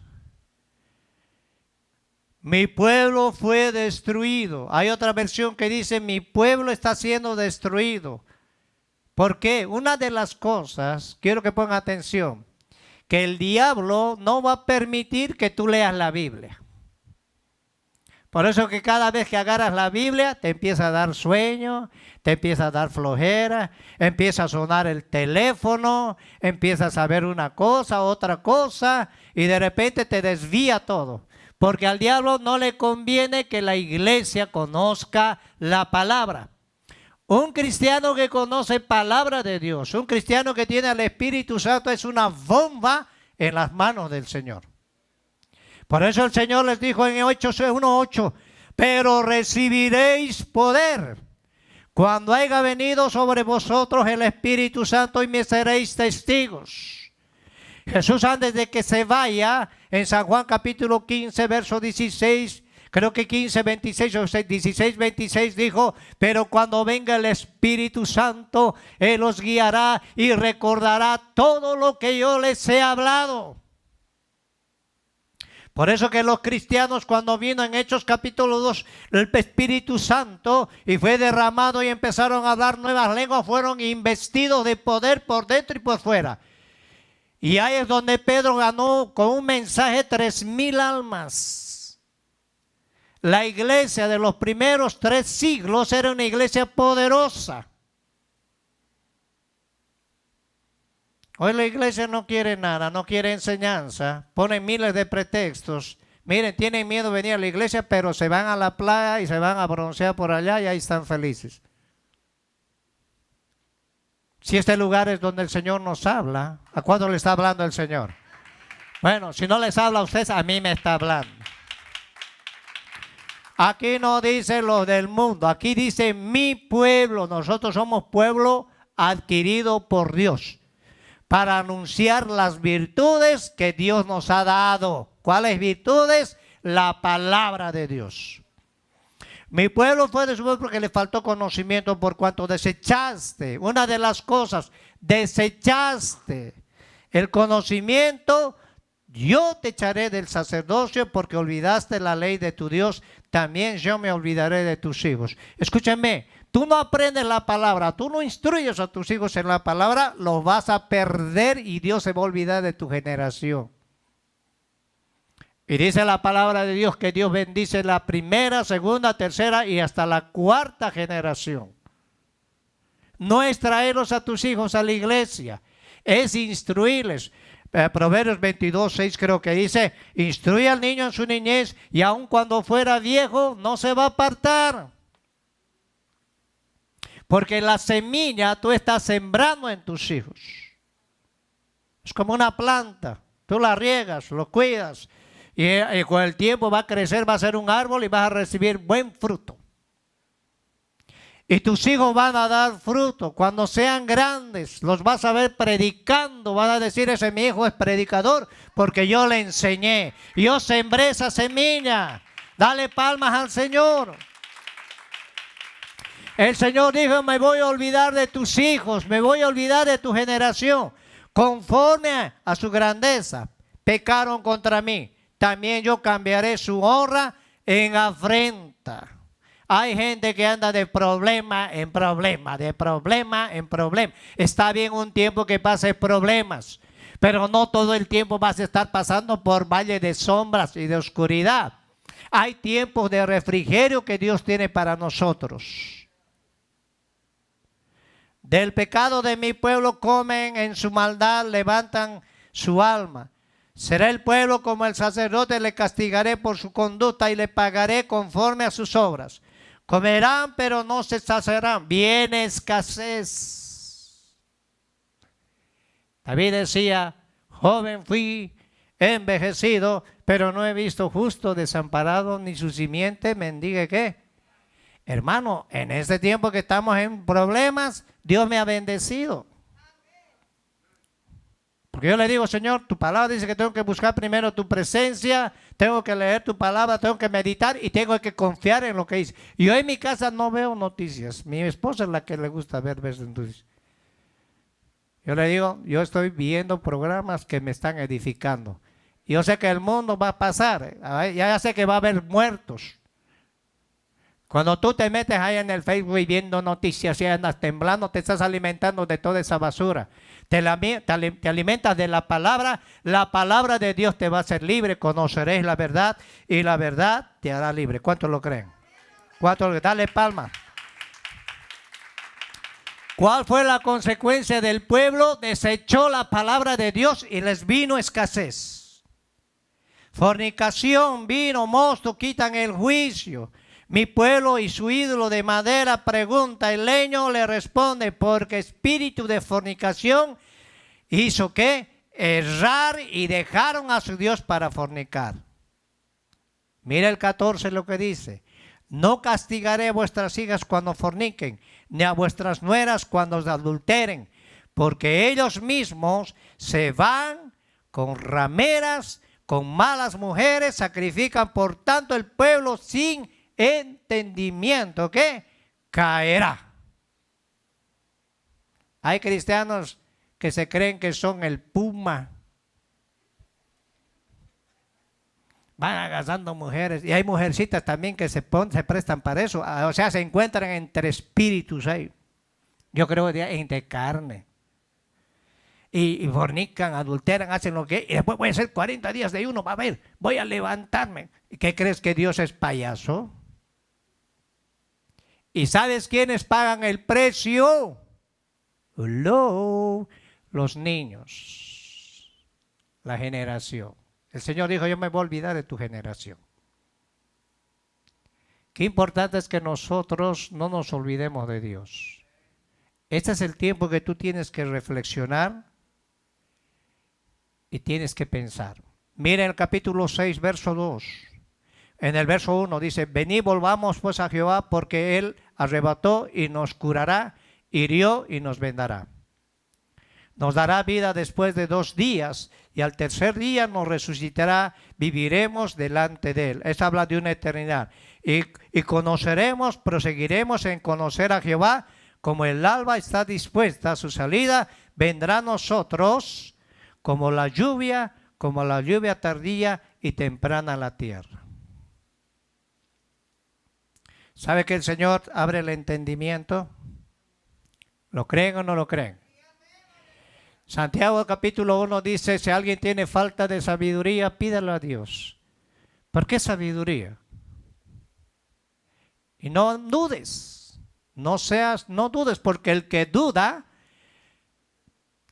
Mi pueblo fue destruido. Hay otra versión que dice, mi pueblo está siendo destruido. ¿Por qué? Una de las cosas, quiero que pongan atención, que el diablo no va a permitir que tú leas la Biblia. Por eso que cada vez que agarras la Biblia te empieza a dar sueño, te empieza a dar flojera, empieza a sonar el teléfono, empiezas a ver una cosa, otra cosa y de repente te desvía todo. Porque al diablo no le conviene que la iglesia conozca la palabra. Un cristiano que conoce palabra de Dios, un cristiano que tiene al Espíritu Santo es una bomba en las manos del Señor. Por eso el Señor les dijo en Hechos 1:8, pero recibiréis poder cuando haya venido sobre vosotros el Espíritu Santo y me seréis testigos. Jesús, antes de que se vaya, en San Juan capítulo 15, verso 16, creo que 15, 26 o 16, 26 dijo, pero cuando venga el Espíritu Santo, Él os guiará y recordará todo lo que yo les he hablado. Por eso que los cristianos, cuando vino en Hechos capítulo 2 el Espíritu Santo y fue derramado y empezaron a hablar nuevas lenguas, fueron investidos de poder por dentro y por fuera. Y ahí es donde Pedro ganó con un mensaje 3,000 almas. La iglesia de los primeros 3 siglos era una iglesia poderosa. Hoy la iglesia no quiere nada, no quiere enseñanza, ponen miles de pretextos. Miren, tienen miedo de venir a la iglesia, pero se van a la playa y se van a broncear por allá y ahí están felices. Si este lugar es donde el Señor nos habla, ¿a cuándo le está hablando el Señor? Bueno, si no les habla a ustedes, a mí me está hablando. Aquí no dice lo del mundo, aquí dice mi pueblo. Nosotros somos pueblo adquirido por Dios para anunciar las virtudes que Dios nos ha dado. ¿Cuáles virtudes? La palabra de Dios. Mi pueblo fue de su pueblo porque le faltó conocimiento por cuanto desechaste. Una de las cosas, desechaste el conocimiento. Yo te echaré del sacerdocio porque olvidaste la ley de tu Dios. También yo me olvidaré de tus hijos. Escúchame, tú no aprendes la palabra, tú no instruyes a tus hijos en la palabra, los vas a perder y Dios se va a olvidar de tu generación. Y dice la palabra de Dios que Dios bendice la primera, segunda, tercera y hasta la 4ª generación. No es traerlos a tus hijos a la iglesia, es instruirles. Proverbios 22:6 creo que dice, instruye al niño en su niñez y aun cuando fuera viejo no se va a apartar. Porque la semilla tú estás sembrando en tus hijos. Es como una planta, tú la riegas, lo cuidas. Y con el tiempo va a crecer, va a ser un árbol y vas a recibir buen fruto. Y tus hijos van a dar fruto. Cuando sean grandes, los vas a ver predicando. Van a decir, ese mi hijo es predicador porque yo le enseñé. Yo sembré esa semilla. Dale palmas al Señor. El Señor dijo, me voy a olvidar de tus hijos, me voy a olvidar de tu generación. Conforme a su grandeza, pecaron contra mí. También yo cambiaré su honra en afrenta. Hay gente que anda de problema en problema, de problema en problema. Está bien un tiempo que pase problemas, pero no todo el tiempo vas a estar pasando por valle de sombras y de oscuridad. Hay tiempos de refrigerio que Dios tiene para nosotros. Del pecado de mi pueblo comen, en su maldad levantan su alma. Será el pueblo como el sacerdote, le castigaré por su conducta y le pagaré conforme a sus obras. Comerán, pero no se saciarán. Viene escasez. David decía, joven fui, envejecido, pero no he visto justo desamparado, ni su simiente mendigue ¿qué? Hermano, en este tiempo que estamos en problemas, Dios me ha bendecido. Porque yo le digo, Señor, tu palabra dice que tengo que buscar primero tu presencia, tengo que leer tu palabra, tengo que meditar y tengo que confiar en lo que dice. Yo en mi casa no veo noticias. Mi esposa es la que le gusta ver noticias. Yo le digo, yo estoy viendo programas que me están edificando. Yo sé que el mundo va a pasar, ya sé que va a haber muertos. Cuando tú te metes ahí en el Facebook y viendo noticias y andas temblando, te estás alimentando de toda esa basura. Te alimentas de la palabra de Dios te va a hacer libre, conoceréis la verdad y la verdad te hará libre. ¿Cuántos lo creen? ¿Cuántos? Dale palmas. ¿Cuál fue la consecuencia del pueblo? Desechó la palabra de Dios y les vino escasez. Fornicación, vino, mosto, quitan el juicio. Mi pueblo y su ídolo de madera pregunta, el leño le responde, porque espíritu de fornicación hizo ¿qué? Errar y dejaron a su Dios para fornicar. Mira el 14 lo que dice. No castigaré a vuestras hijas cuando forniquen, ni a vuestras nueras cuando adulteren, porque ellos mismos se van con rameras, con malas mujeres, sacrifican por tanto el pueblo sin entendimiento, que caerá. Hay cristianos que se creen que son el puma. Van agarrando mujeres. Y hay mujercitas también que se prestan para eso. O sea, se encuentran entre espíritus ahí. Yo creo que entre carne. Y fornican, adulteran, hacen lo que... Y después voy a hacer 40 días de ayuno. Va a ver, voy a levantarme. ¿Y qué crees, que Dios es payaso? ¿Y sabes quiénes pagan el precio? Los niños. La generación. El Señor dijo, yo me voy a olvidar de tu generación. Qué importante es que nosotros no nos olvidemos de Dios. Este es el tiempo que tú tienes que reflexionar y tienes que pensar. Mira el capítulo 6, verso 2. En el verso 1 dice, venid, volvamos pues a Jehová, porque Él arrebató y nos curará, hirió y nos vendará. Nos dará vida después de 2 días y al tercer día nos resucitará, viviremos delante de Él. Esto habla de una eternidad. Y conoceremos, proseguiremos en conocer a Jehová, como el alba está dispuesta a su salida, vendrá a nosotros como la lluvia tardía y temprana a la tierra. ¿Sabe que el Señor abre el entendimiento? ¿Lo creen o no lo creen? Santiago capítulo 1 dice, si alguien tiene falta de sabiduría, pídalo a Dios. ¿Por qué sabiduría? Y no dudes, no dudes, porque el que duda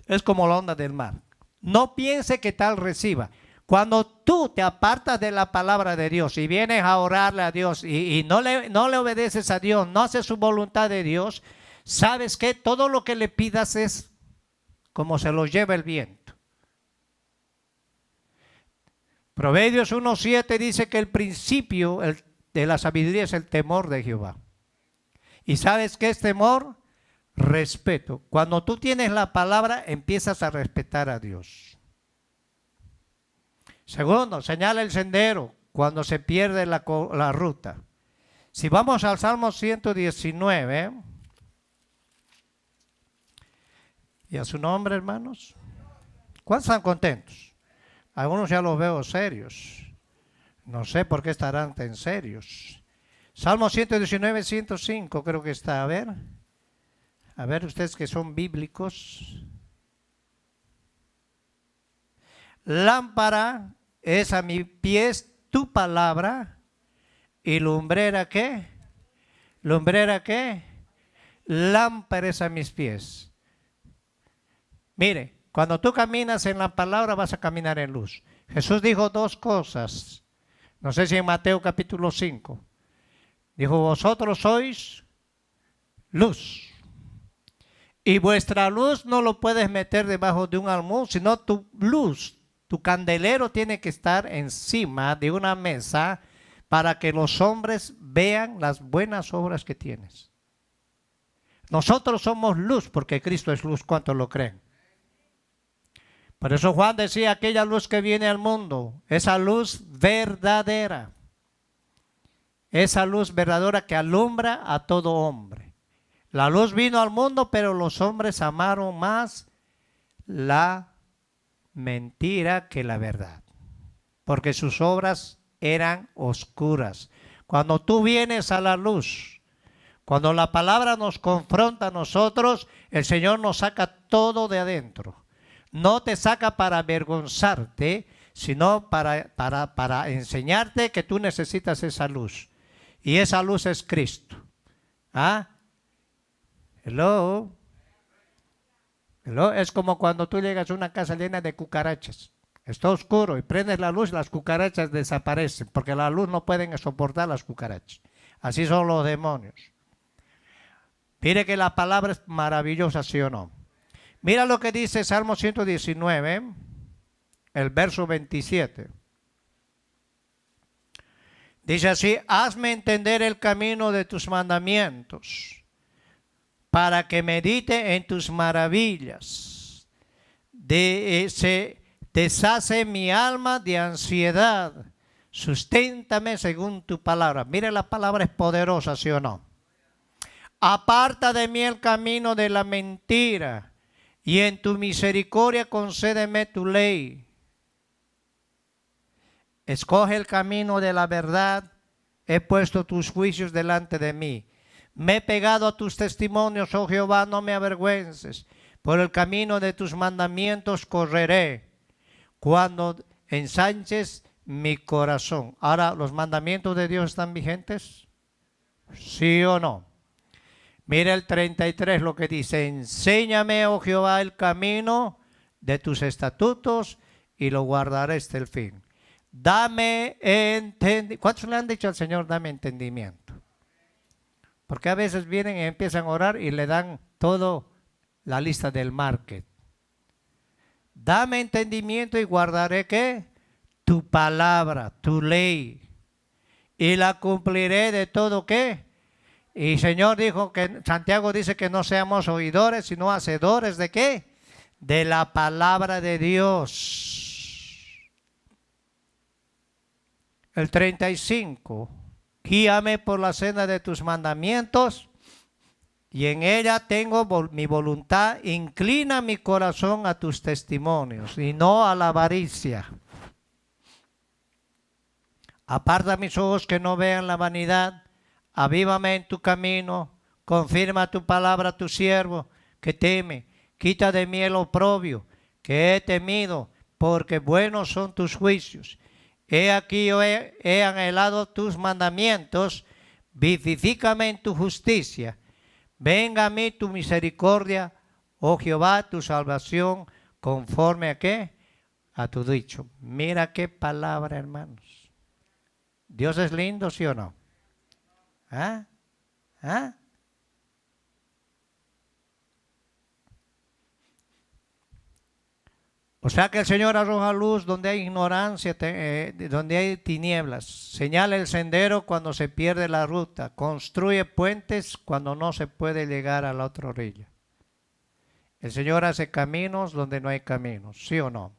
es como la onda del mar. No piense que tal reciba. Cuando tú te apartas de la palabra de Dios y vienes a orarle a Dios y no le obedeces a Dios, no haces su voluntad de Dios, sabes que todo lo que le pidas es como se lo lleva el viento. Proverbios 1:7 dice que el principio de la sabiduría es el temor de Jehová. ¿Y sabes qué es temor? Respeto. Cuando tú tienes la palabra, empiezas a respetar a Dios. Segundo, señala el sendero cuando se pierde la ruta. Si vamos al Salmo 119, y a su nombre, hermanos, ¿cuántos están contentos? Algunos ya los veo serios. No sé por qué estarán tan serios. Salmo 119, 105 creo que está. A ver ustedes que son bíblicos. Lámpara es a mis pies tu palabra y lumbrera ¿qué? ¿Lumbrera qué? Lámpara es a mis pies. Mire, cuando tú caminas en la palabra vas a caminar en luz. Jesús dijo 2 cosas. No sé si en Mateo capítulo 5. Dijo, vosotros sois luz. Y vuestra luz no lo puedes meter debajo de un almud, sino tu luz, tu candelero tiene que estar encima de una mesa para que los hombres vean las buenas obras que tienes. Nosotros somos luz porque Cristo es luz. ¿Cuántos lo creen? Por eso Juan decía, aquella luz que viene al mundo, esa luz verdadera. Esa luz verdadera que alumbra a todo hombre. La luz vino al mundo, pero los hombres amaron más la mentira que la verdad. Porque sus obras eran oscuras. Cuando tú vienes a la luz, cuando la palabra nos confronta a nosotros, el Señor nos saca todo de adentro. No te saca para avergonzarte, sino para enseñarte que tú necesitas esa luz. Y esa luz es Cristo. ¿Ah? Hello. Es como cuando tú llegas a una casa llena de cucarachas. Está oscuro y prendes la luz, las cucarachas desaparecen, porque la luz no pueden soportar las cucarachas. Así son los demonios. Mire que la palabra es maravillosa, ¿sí o no? Mira lo que dice Salmo 119, el verso 27. Dice así, hazme entender el camino de tus mandamientos, para que medite en tus maravillas. Se deshace mi alma de ansiedad, susténtame según tu palabra. Mire, la palabra es poderosa, ¿sí o no? Aparta de mí el camino de la mentira, y en tu misericordia concédeme tu ley. Escoge el camino de la verdad, he puesto tus juicios delante de mí. Me he pegado a tus testimonios, oh Jehová, no me avergüences. Por el camino de tus mandamientos correré, cuando ensanches mi corazón. Ahora, ¿los mandamientos de Dios están vigentes? ¿Sí o no? Mira el 33 lo que dice, enséñame, oh Jehová, el camino de tus estatutos y lo guardaré hasta el fin. Dame entendimiento. ¿Cuántos le han dicho al Señor, dame entendimiento? Porque a veces vienen y empiezan a orar y le dan todo la lista del market. Dame entendimiento y guardaré, ¿qué? Tu palabra, tu ley. Y la cumpliré de todo, ¿qué? Y Señor dijo que, Santiago dice que no seamos oidores, sino hacedores ¿de qué? De la palabra de Dios. El 35, guíame por la senda de tus mandamientos, y en ella tengo mi voluntad. Inclina mi corazón a tus testimonios, y no a la avaricia. Aparta mis ojos que no vean la vanidad. Avívame en tu camino, confirma tu palabra a tu siervo que teme. Quita de mí el oprobio que he temido, porque buenos son tus juicios. He aquí yo he anhelado tus mandamientos, vivifícame en tu justicia. Venga a mí tu misericordia, oh Jehová, tu salvación, conforme a qué? A tu dicho. Mira qué palabra, hermanos. ¿Dios es lindo, sí o no? ¿Ah? ¿Ah? O sea que el Señor arroja luz donde hay ignorancia, donde hay tinieblas. Señala el sendero cuando se pierde la ruta. Construye puentes cuando no se puede llegar a la otra orilla. El Señor hace caminos donde no hay caminos, ¿sí o no?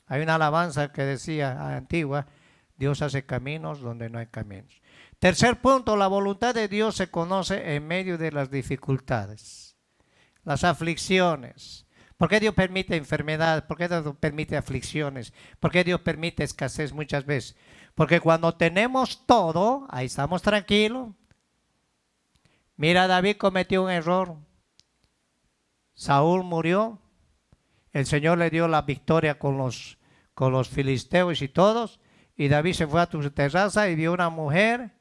Hay una alabanza que decía antigua, Dios hace caminos donde no hay caminos. Tercer punto, la voluntad de Dios se conoce en medio de las dificultades, las aflicciones. ¿Por qué Dios permite enfermedad? ¿Por qué Dios permite aflicciones? ¿Por qué Dios permite escasez muchas veces? Porque cuando tenemos todo, ahí estamos tranquilos. Mira, David cometió un error. Saúl murió. El Señor le dio la victoria con los filisteos y todos. Y David se fue a su terraza y vio una mujer.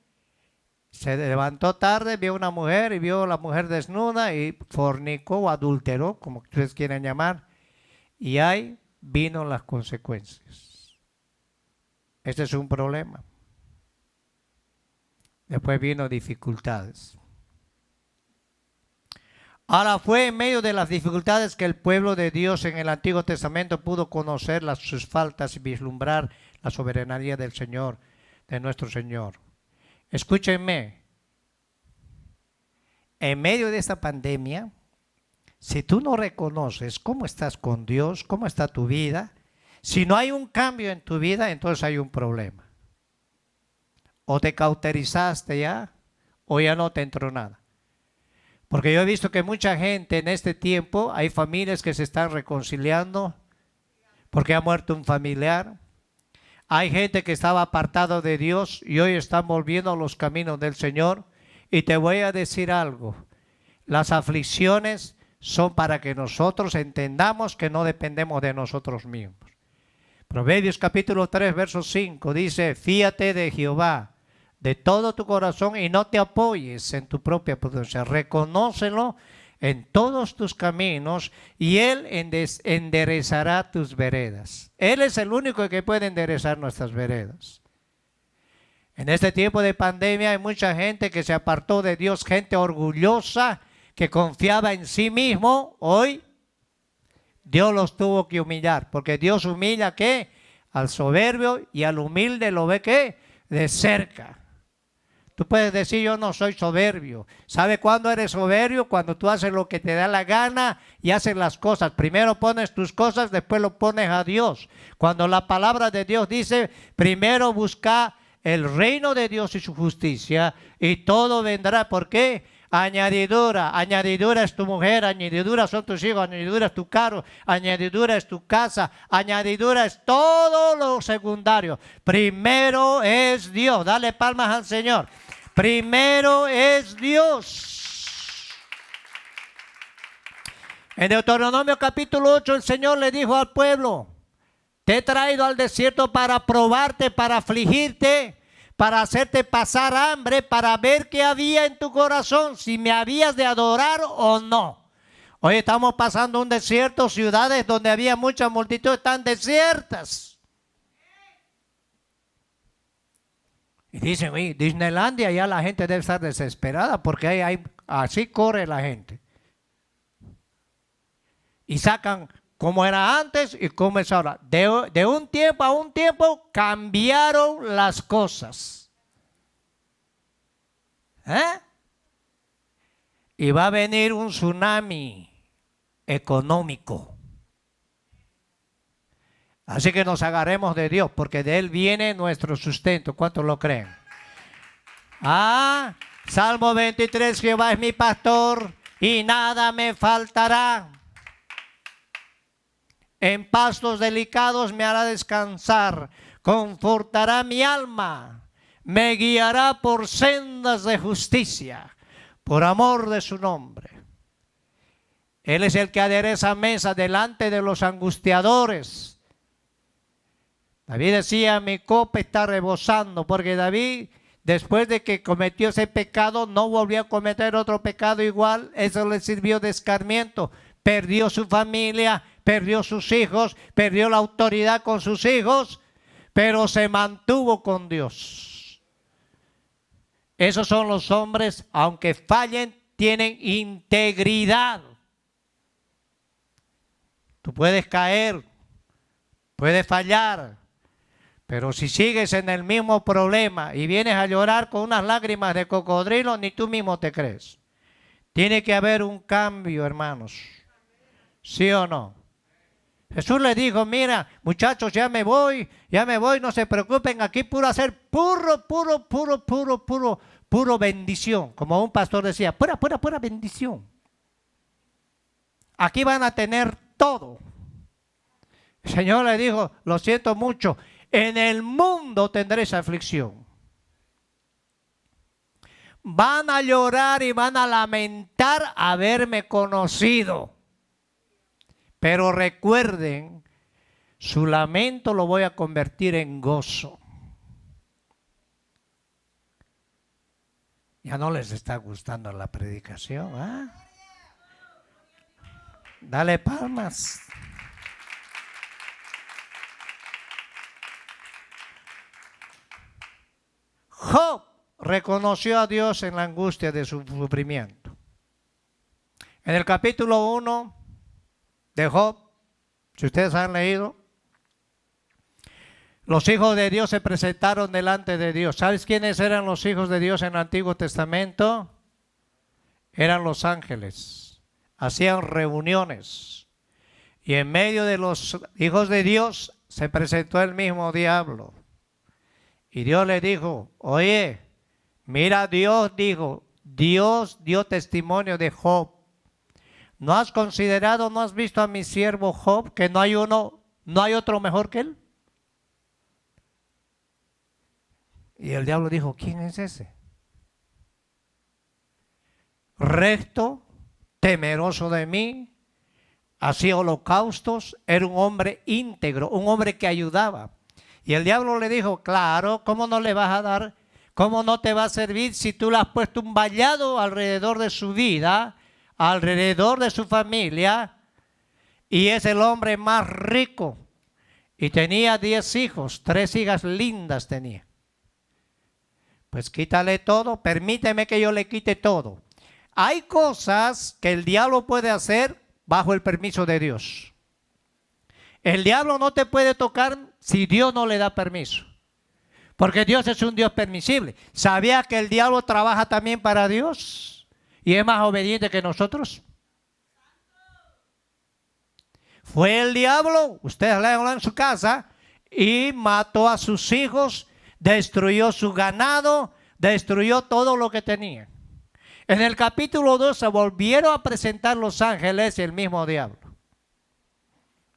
Se levantó tarde, vio una mujer y vio a la mujer desnuda y fornicó o adulteró, como ustedes quieren llamar. Y ahí vino las consecuencias. Este es un problema. Después vino dificultades. Ahora fue en medio de las dificultades que el pueblo de Dios en el Antiguo Testamento pudo conocer sus faltas y vislumbrar la soberanía del Señor, de nuestro Señor. Escúchenme, en medio de esta pandemia, si tú no reconoces cómo estás con Dios, cómo está tu vida, si no hay un cambio en tu vida, entonces hay un problema. O te cauterizaste ya, o ya no te entró nada. Porque yo he visto que mucha gente en este tiempo, hay familias que se están reconciliando porque ha muerto un familiar. Hay gente que estaba apartado de Dios y hoy están volviendo a los caminos del Señor. Y te voy a decir algo, las aflicciones son para que nosotros entendamos que no dependemos de nosotros mismos. Proverbios capítulo 3, verso 5 dice, fíate de Jehová de todo tu corazón y no te apoyes en tu propia prudencia. Reconócelo en todos tus caminos y Él enderezará tus veredas. Él es el único que puede enderezar nuestras veredas. En este tiempo de pandemia hay mucha gente que se apartó de Dios, gente orgullosa que confiaba en sí mismo. Hoy Dios los tuvo que humillar, porque Dios humilla ¿qué? Al soberbio y al humilde lo ve ¿qué? de cerca. Tú puedes decir, yo no soy soberbio. ¿Sabe cuándo eres soberbio? Cuando tú haces lo que te da la gana y haces las cosas. Primero pones tus cosas, después lo pones a Dios. Cuando la palabra de Dios dice, primero busca el reino de Dios y su justicia y todo vendrá. ¿Por qué? Añadidura. Añadidura es tu mujer, añadidura son tus hijos, añadidura es tu carro, añadidura es tu casa, añadidura es todo lo secundario. Primero es Dios. Dale palmas al Señor. Primero es Dios. En Deuteronomio capítulo 8 el Señor le dijo al pueblo, te he traído al desierto para probarte, para afligirte, para hacerte pasar hambre, para ver qué había en tu corazón, si me habías de adorar o no. Hoy estamos pasando un desierto, ciudades donde había mucha multitud están desiertas. Y dicen, oye, Disneylandia ya la gente debe estar desesperada porque así corre la gente. Y sacan como era antes y como es ahora. De un tiempo a un tiempo cambiaron las cosas. Y va a venir un tsunami económico. Así que nos agarremos de Dios, porque de Él viene nuestro sustento. ¿Cuántos lo creen? Salmo 23, Jehová es mi pastor y nada me faltará. En pastos delicados me hará descansar, confortará mi alma, me guiará por sendas de justicia, por amor de su nombre. Él es el que adereza mesa delante de los angustiadores. David decía, mi copa está rebosando, porque David, después de que cometió ese pecado, no volvió a cometer otro pecado igual. Eso le sirvió de escarmiento. Perdió su familia, perdió sus hijos, perdió la autoridad con sus hijos, pero se mantuvo con Dios. Esos son los hombres, aunque fallen, tienen integridad. Tú puedes caer, puedes fallar, pero si sigues en el mismo problema y vienes a llorar con unas lágrimas de cocodrilo, ni tú mismo te crees. Tiene que haber un cambio, hermanos. ¿Sí o no? Jesús le dijo, mira, muchachos, ya me voy, no se preocupen, aquí puro hacer puro bendición. Como un pastor decía, pura bendición. Aquí van a tener todo. El Señor le dijo, lo siento mucho, en el mundo tendréis aflicción. Van a llorar y van a lamentar haberme conocido. Pero recuerden, su lamento lo voy a convertir en gozo. Ya no les está gustando la predicación, Dale palmas. Job reconoció a Dios en la angustia de su sufrimiento. En el capítulo 1 de Job, si ustedes han leído, los hijos de Dios se presentaron delante de Dios. ¿Sabes quiénes eran los hijos de Dios en el Antiguo Testamento? Eran los ángeles. Hacían reuniones. Y en medio de los hijos de Dios se presentó el mismo diablo. Y Dios le dijo, oye, mira, Dios dijo, Dios dio testimonio de Job. ¿No has considerado, no has visto a mi siervo Job, que no hay otro mejor que él? Y el diablo dijo, ¿quién es ese? Recto, temeroso de mí, hacía holocaustos, era un hombre íntegro, un hombre que ayudaba. Y el diablo le dijo, claro, ¿cómo no le vas a dar? ¿Cómo no te va a servir si tú le has puesto un vallado alrededor de su vida, alrededor de su familia? Y es el hombre más rico. Y tenía 10 hijos, 3 hijas lindas tenía. Pues quítale todo, permíteme que yo le quite todo. Hay cosas que el diablo puede hacer bajo el permiso de Dios. El diablo no te puede tocar si Dios no le da permiso. Porque Dios es un Dios permisible. ¿Sabía que el diablo trabaja también para Dios? ¿Y es más obediente que nosotros? Fue el diablo, ustedes léanlo en su casa, y mató a sus hijos, destruyó su ganado, destruyó todo lo que tenía. En el capítulo 2 se volvieron a presentar los ángeles y el mismo diablo.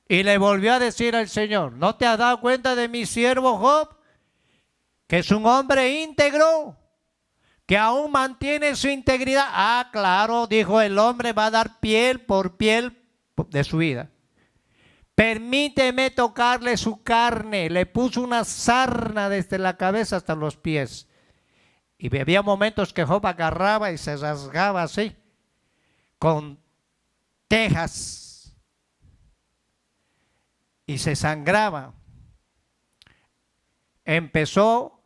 Y le volvió a decir al Señor, ¿no te has dado cuenta de mi siervo Job? Que es un hombre íntegro, que aún mantiene su integridad. Ah, claro, dijo, el hombre va a dar piel por piel de su vida. Permíteme tocarle su carne. Le puso una sarna desde la cabeza hasta los pies. Y había momentos que Job agarraba y se rasgaba así, con tejas, y se sangraba. Empezó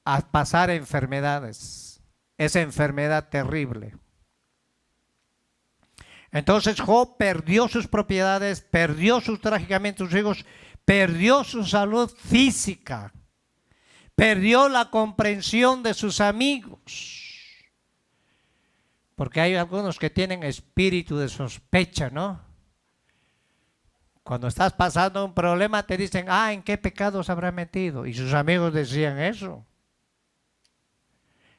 a pasar enfermedades, esa enfermedad terrible. Entonces Job perdió sus propiedades, perdió trágicamente sus hijos, perdió su salud física, perdió la comprensión de sus amigos. Porque hay algunos que tienen espíritu de sospecha, ¿no? Cuando estás pasando un problema te dicen, ¿en qué pecados habrá metido? Y sus amigos decían eso.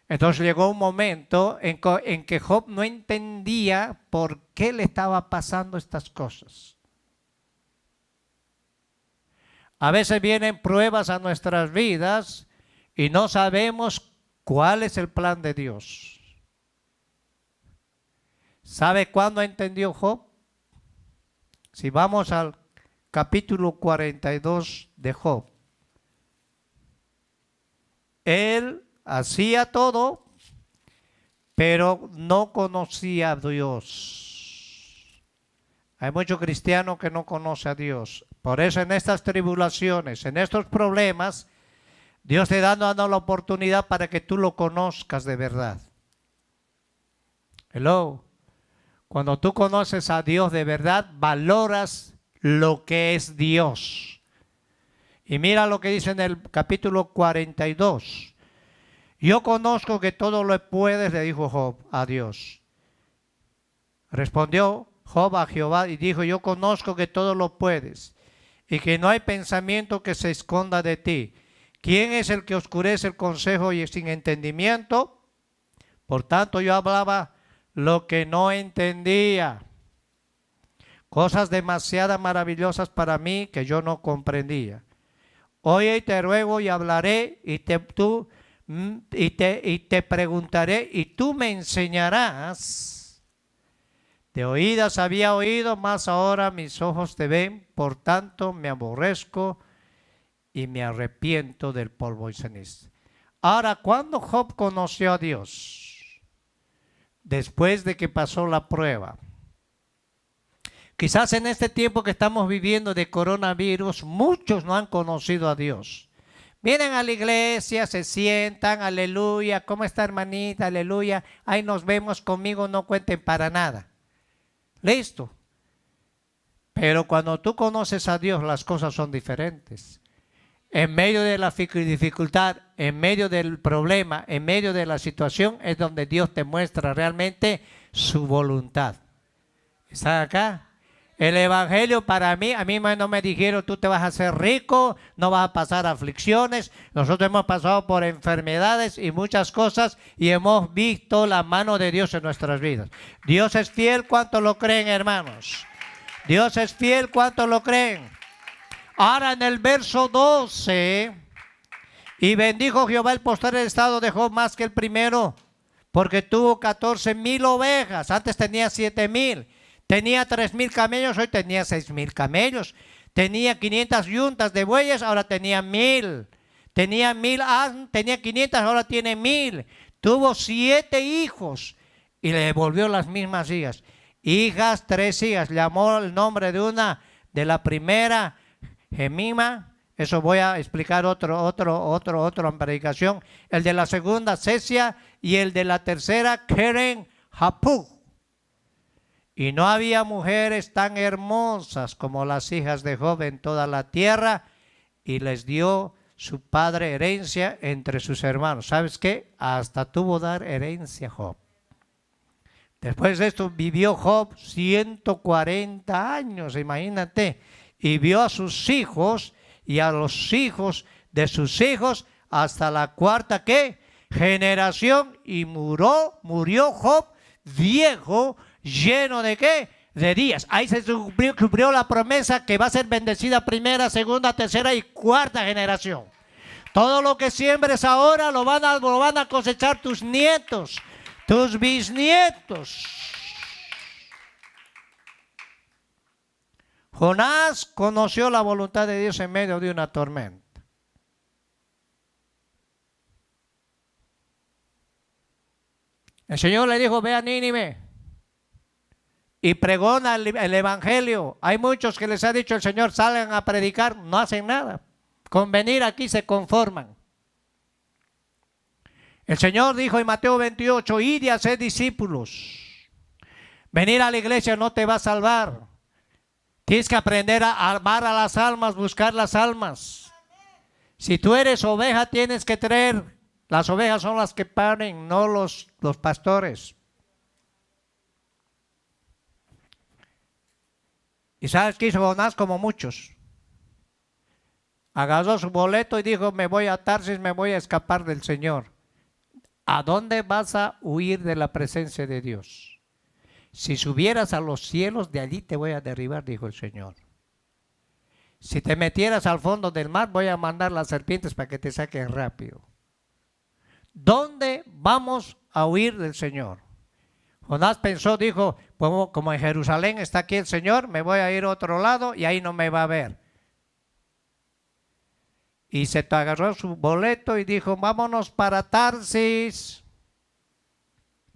Entonces llegó un momento en que Job no entendía por qué le estaba pasando estas cosas. A veces vienen pruebas a nuestras vidas y no sabemos cuál es el plan de Dios. ¿Sabe cuándo entendió Job? Si vamos al capítulo 42 de Job. Él hacía todo, pero no conocía a Dios. Hay muchos cristianos que no conocen a Dios. Por eso en estas tribulaciones, en estos problemas, Dios te está dando la oportunidad para que tú lo conozcas de verdad. Hello. Cuando tú conoces a Dios de verdad, valoras lo que es Dios. Y mira lo que dice en el capítulo 42. Yo conozco que todo lo puedes, le dijo Job a Dios. Respondió Job a Jehová y dijo, yo conozco que todo lo puedes y que no hay pensamiento que se esconda de ti. ¿Quién es el que oscurece el consejo y sin entendimiento? Por tanto yo hablaba lo que no entendía. Cosas demasiado maravillosas para mí que yo no comprendía. Oye, te ruego y hablaré y te preguntaré y tú me enseñarás. De oídas había oído, mas ahora mis ojos te ven, por tanto me aborrezco y me arrepiento del polvo y ceniza. Ahora, ¿cuándo Job conoció a Dios? Después de que pasó la prueba. Quizás en este tiempo que estamos viviendo de coronavirus, muchos no han conocido a Dios. Vienen a la iglesia, se sientan, aleluya, ¿cómo está hermanita? Aleluya, ahí nos vemos, conmigo no cuenten para nada. Listo. Pero cuando tú conoces a Dios, las cosas son diferentes. En medio de la dificultad, en medio del problema, en medio de la situación, es donde Dios te muestra realmente su voluntad. ¿Están acá? El evangelio para mí, a mí no me dijeron tú te vas a hacer rico, no vas a pasar aflicciones. Nosotros hemos pasado por enfermedades y muchas cosas y hemos visto la mano de Dios en nuestras vidas. Dios es fiel, ¿cuánto lo creen, hermanos? Dios es fiel, ¿cuánto lo creen? Ahora en el verso 12, y bendijo Jehová el postrer estado de Job más que el primero, porque tuvo 14,000 ovejas, antes tenía 7,000. Tenía 3,000 camellos, hoy tenía 6,000 camellos. Tenía 500 yuntas de bueyes, ahora tenía 1,000. Tenía 500, ahora tiene 1,000. Tuvo 7 hijos y le devolvió las mismas hijas. 3 hijas. Llamó el nombre de una, de la primera, Gemima. Eso voy a explicar otra predicación. El de la segunda, Cesia, y el de la tercera, Keren Hapug. Y no había mujeres tan hermosas como las hijas de Job en toda la tierra, y les dio su padre herencia entre sus hermanos. ¿Sabes qué? Hasta tuvo dar herencia a Job. Después de esto vivió Job 140 años, imagínate, y vio a sus hijos y a los hijos de sus hijos hasta la cuarta ¿qué? Generación, y murió Job viejo, lleno de ¿qué? De días. Ahí se cumplió la promesa que va a ser bendecida primera, segunda, tercera y cuarta generación. Todo lo que siembres ahora lo van a cosechar tus nietos, tus bisnietos. Jonás conoció la voluntad de Dios en medio de una tormenta. El Señor le dijo: ve a Nínive y pregona el evangelio. Hay muchos que les ha dicho el Señor: salgan a predicar, no hacen nada. Con venir aquí se conforman. El Señor dijo en Mateo 28: id y haced discípulos. Venir a la iglesia no te va a salvar. Tienes que aprender a amar a las almas, buscar las almas. Si tú eres oveja, tienes que traer. Las ovejas son las que paren, no los pastores. ¿Y sabes qué hizo Jonás? Como muchos. Agarró su boleto y dijo: me voy a Tarsis, me voy a escapar del Señor. ¿A dónde vas a huir de la presencia de Dios? Si subieras a los cielos, de allí te voy a derribar, dijo el Señor. Si te metieras al fondo del mar, voy a mandar las serpientes para que te saquen rápido. ¿Dónde vamos a huir del Señor? Jonás pensó, dijo: como en Jerusalén está aquí el Señor, me voy a ir a otro lado y ahí no me va a ver. Y se agarró su boleto y dijo: vámonos para Tarsis.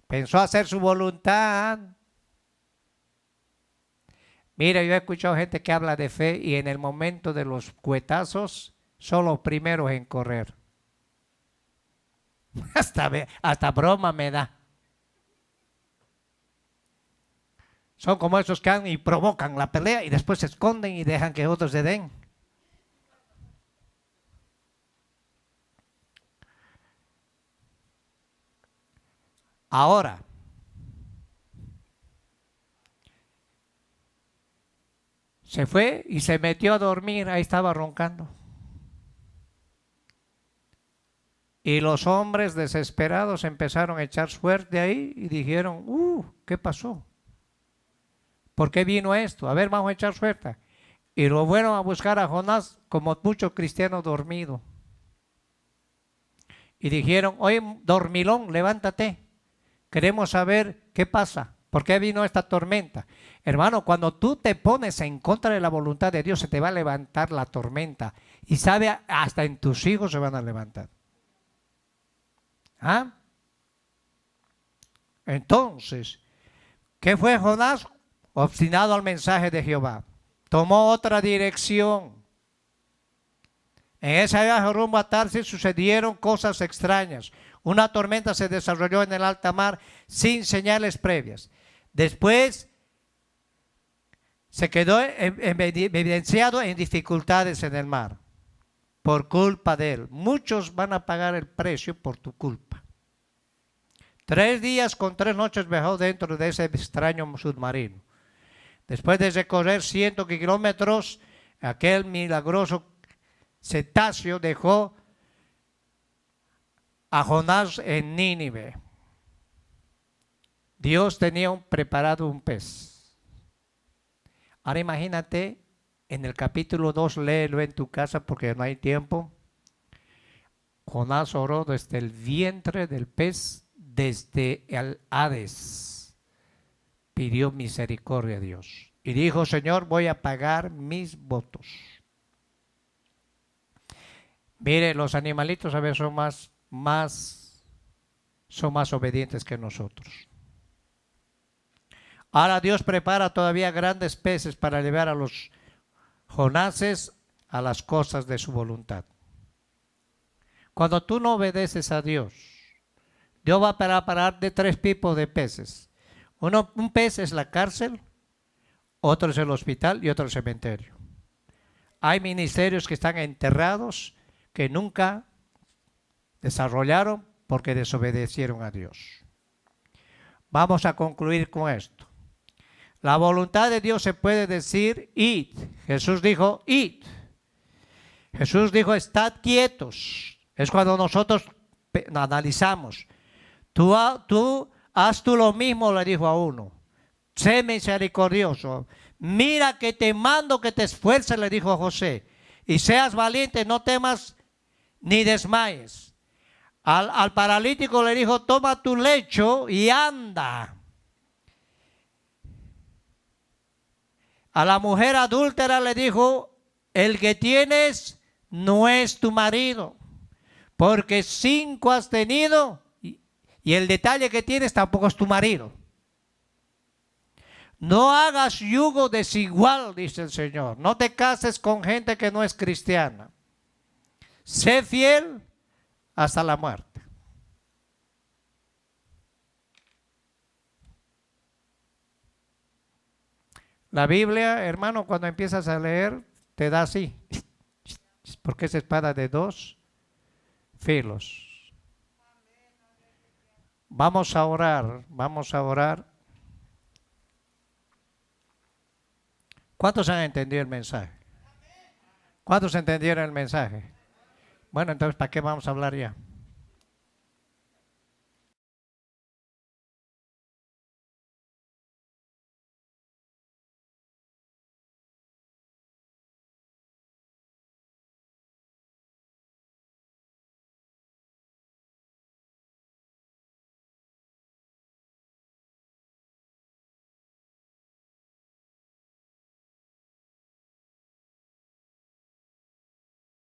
Pensó hacer su voluntad. Mira, yo he escuchado gente que habla de fe y en el momento de los cuetazos son los primeros en correr. Hasta broma me da. Son como esos que han y provocan la pelea y después se esconden y dejan que otros se den. Ahora, se fue y se metió a dormir, ahí estaba roncando. Y los hombres desesperados empezaron a echar suerte ahí y dijeron: ¿qué pasó? ¿Por qué vino esto? A ver, vamos a echar suerte. Y lo fueron a buscar a Jonás como muchos cristianos dormidos. Y dijeron: oye, dormilón, levántate. Queremos saber qué pasa. ¿Por qué vino esta tormenta? Hermano, cuando tú te pones en contra de la voluntad de Dios, se te va a levantar la tormenta. Y sabe, hasta en tus hijos se van a levantar. ¿Ah? Entonces, ¿qué fue Jonás? Obstinado al mensaje de Jehová. Tomó otra dirección. En ese viaje rumbo a Tarsis sucedieron cosas extrañas. Una tormenta se desarrolló en el alta mar sin señales previas. Después se quedó evidenciado en dificultades en el mar por culpa de él. Muchos van a pagar el precio por tu culpa. 3 días con 3 noches viajó dentro de ese extraño submarino. Después de recorrer cientos de kilómetros, aquel milagroso cetáceo dejó a Jonás en Nínive. Dios tenía preparado un pez. Ahora imagínate, en el capítulo 2, léelo en tu casa porque no hay tiempo. Jonás oró desde el vientre del pez, desde el Hades. Pidió misericordia a Dios. Y dijo: Señor, voy a pagar mis votos. Mire, los animalitos a veces son más obedientes que nosotros. Ahora Dios prepara todavía grandes peces para llevar a los Jonases a las cosas de su voluntad. Cuando tú no obedeces a Dios, Dios va a preparar de 3 tipos de peces. Un pez es la cárcel, otro es el hospital y otro el cementerio. Hay ministerios que están enterrados que nunca desarrollaron porque desobedecieron a Dios. Vamos a concluir con esto. La voluntad de Dios se puede decir id. Jesús dijo id. Jesús dijo estad quietos. Es cuando nosotros analizamos. Tú haz tú lo mismo, le dijo a uno. Sé misericordioso. Mira que te mando que te esfuerces, le dijo a José. Y seas valiente, no temas ni desmayes. Al paralítico le dijo, toma tu lecho y anda. A la mujer adúltera le dijo, el que tienes no es tu marido, porque 5 has tenido y el detalle que tienes tampoco es tu marido. No hagas yugo desigual, dice el Señor. No te cases con gente que no es cristiana. Sé fiel hasta la muerte. La Biblia, hermano, cuando empiezas a leer, te da así, porque es espada de 2 filos. Vamos a orar, vamos a orar. ¿Cuántos han entendido el mensaje? ¿Cuántos entendieron el mensaje? Bueno, entonces, ¿para qué vamos a hablar ya?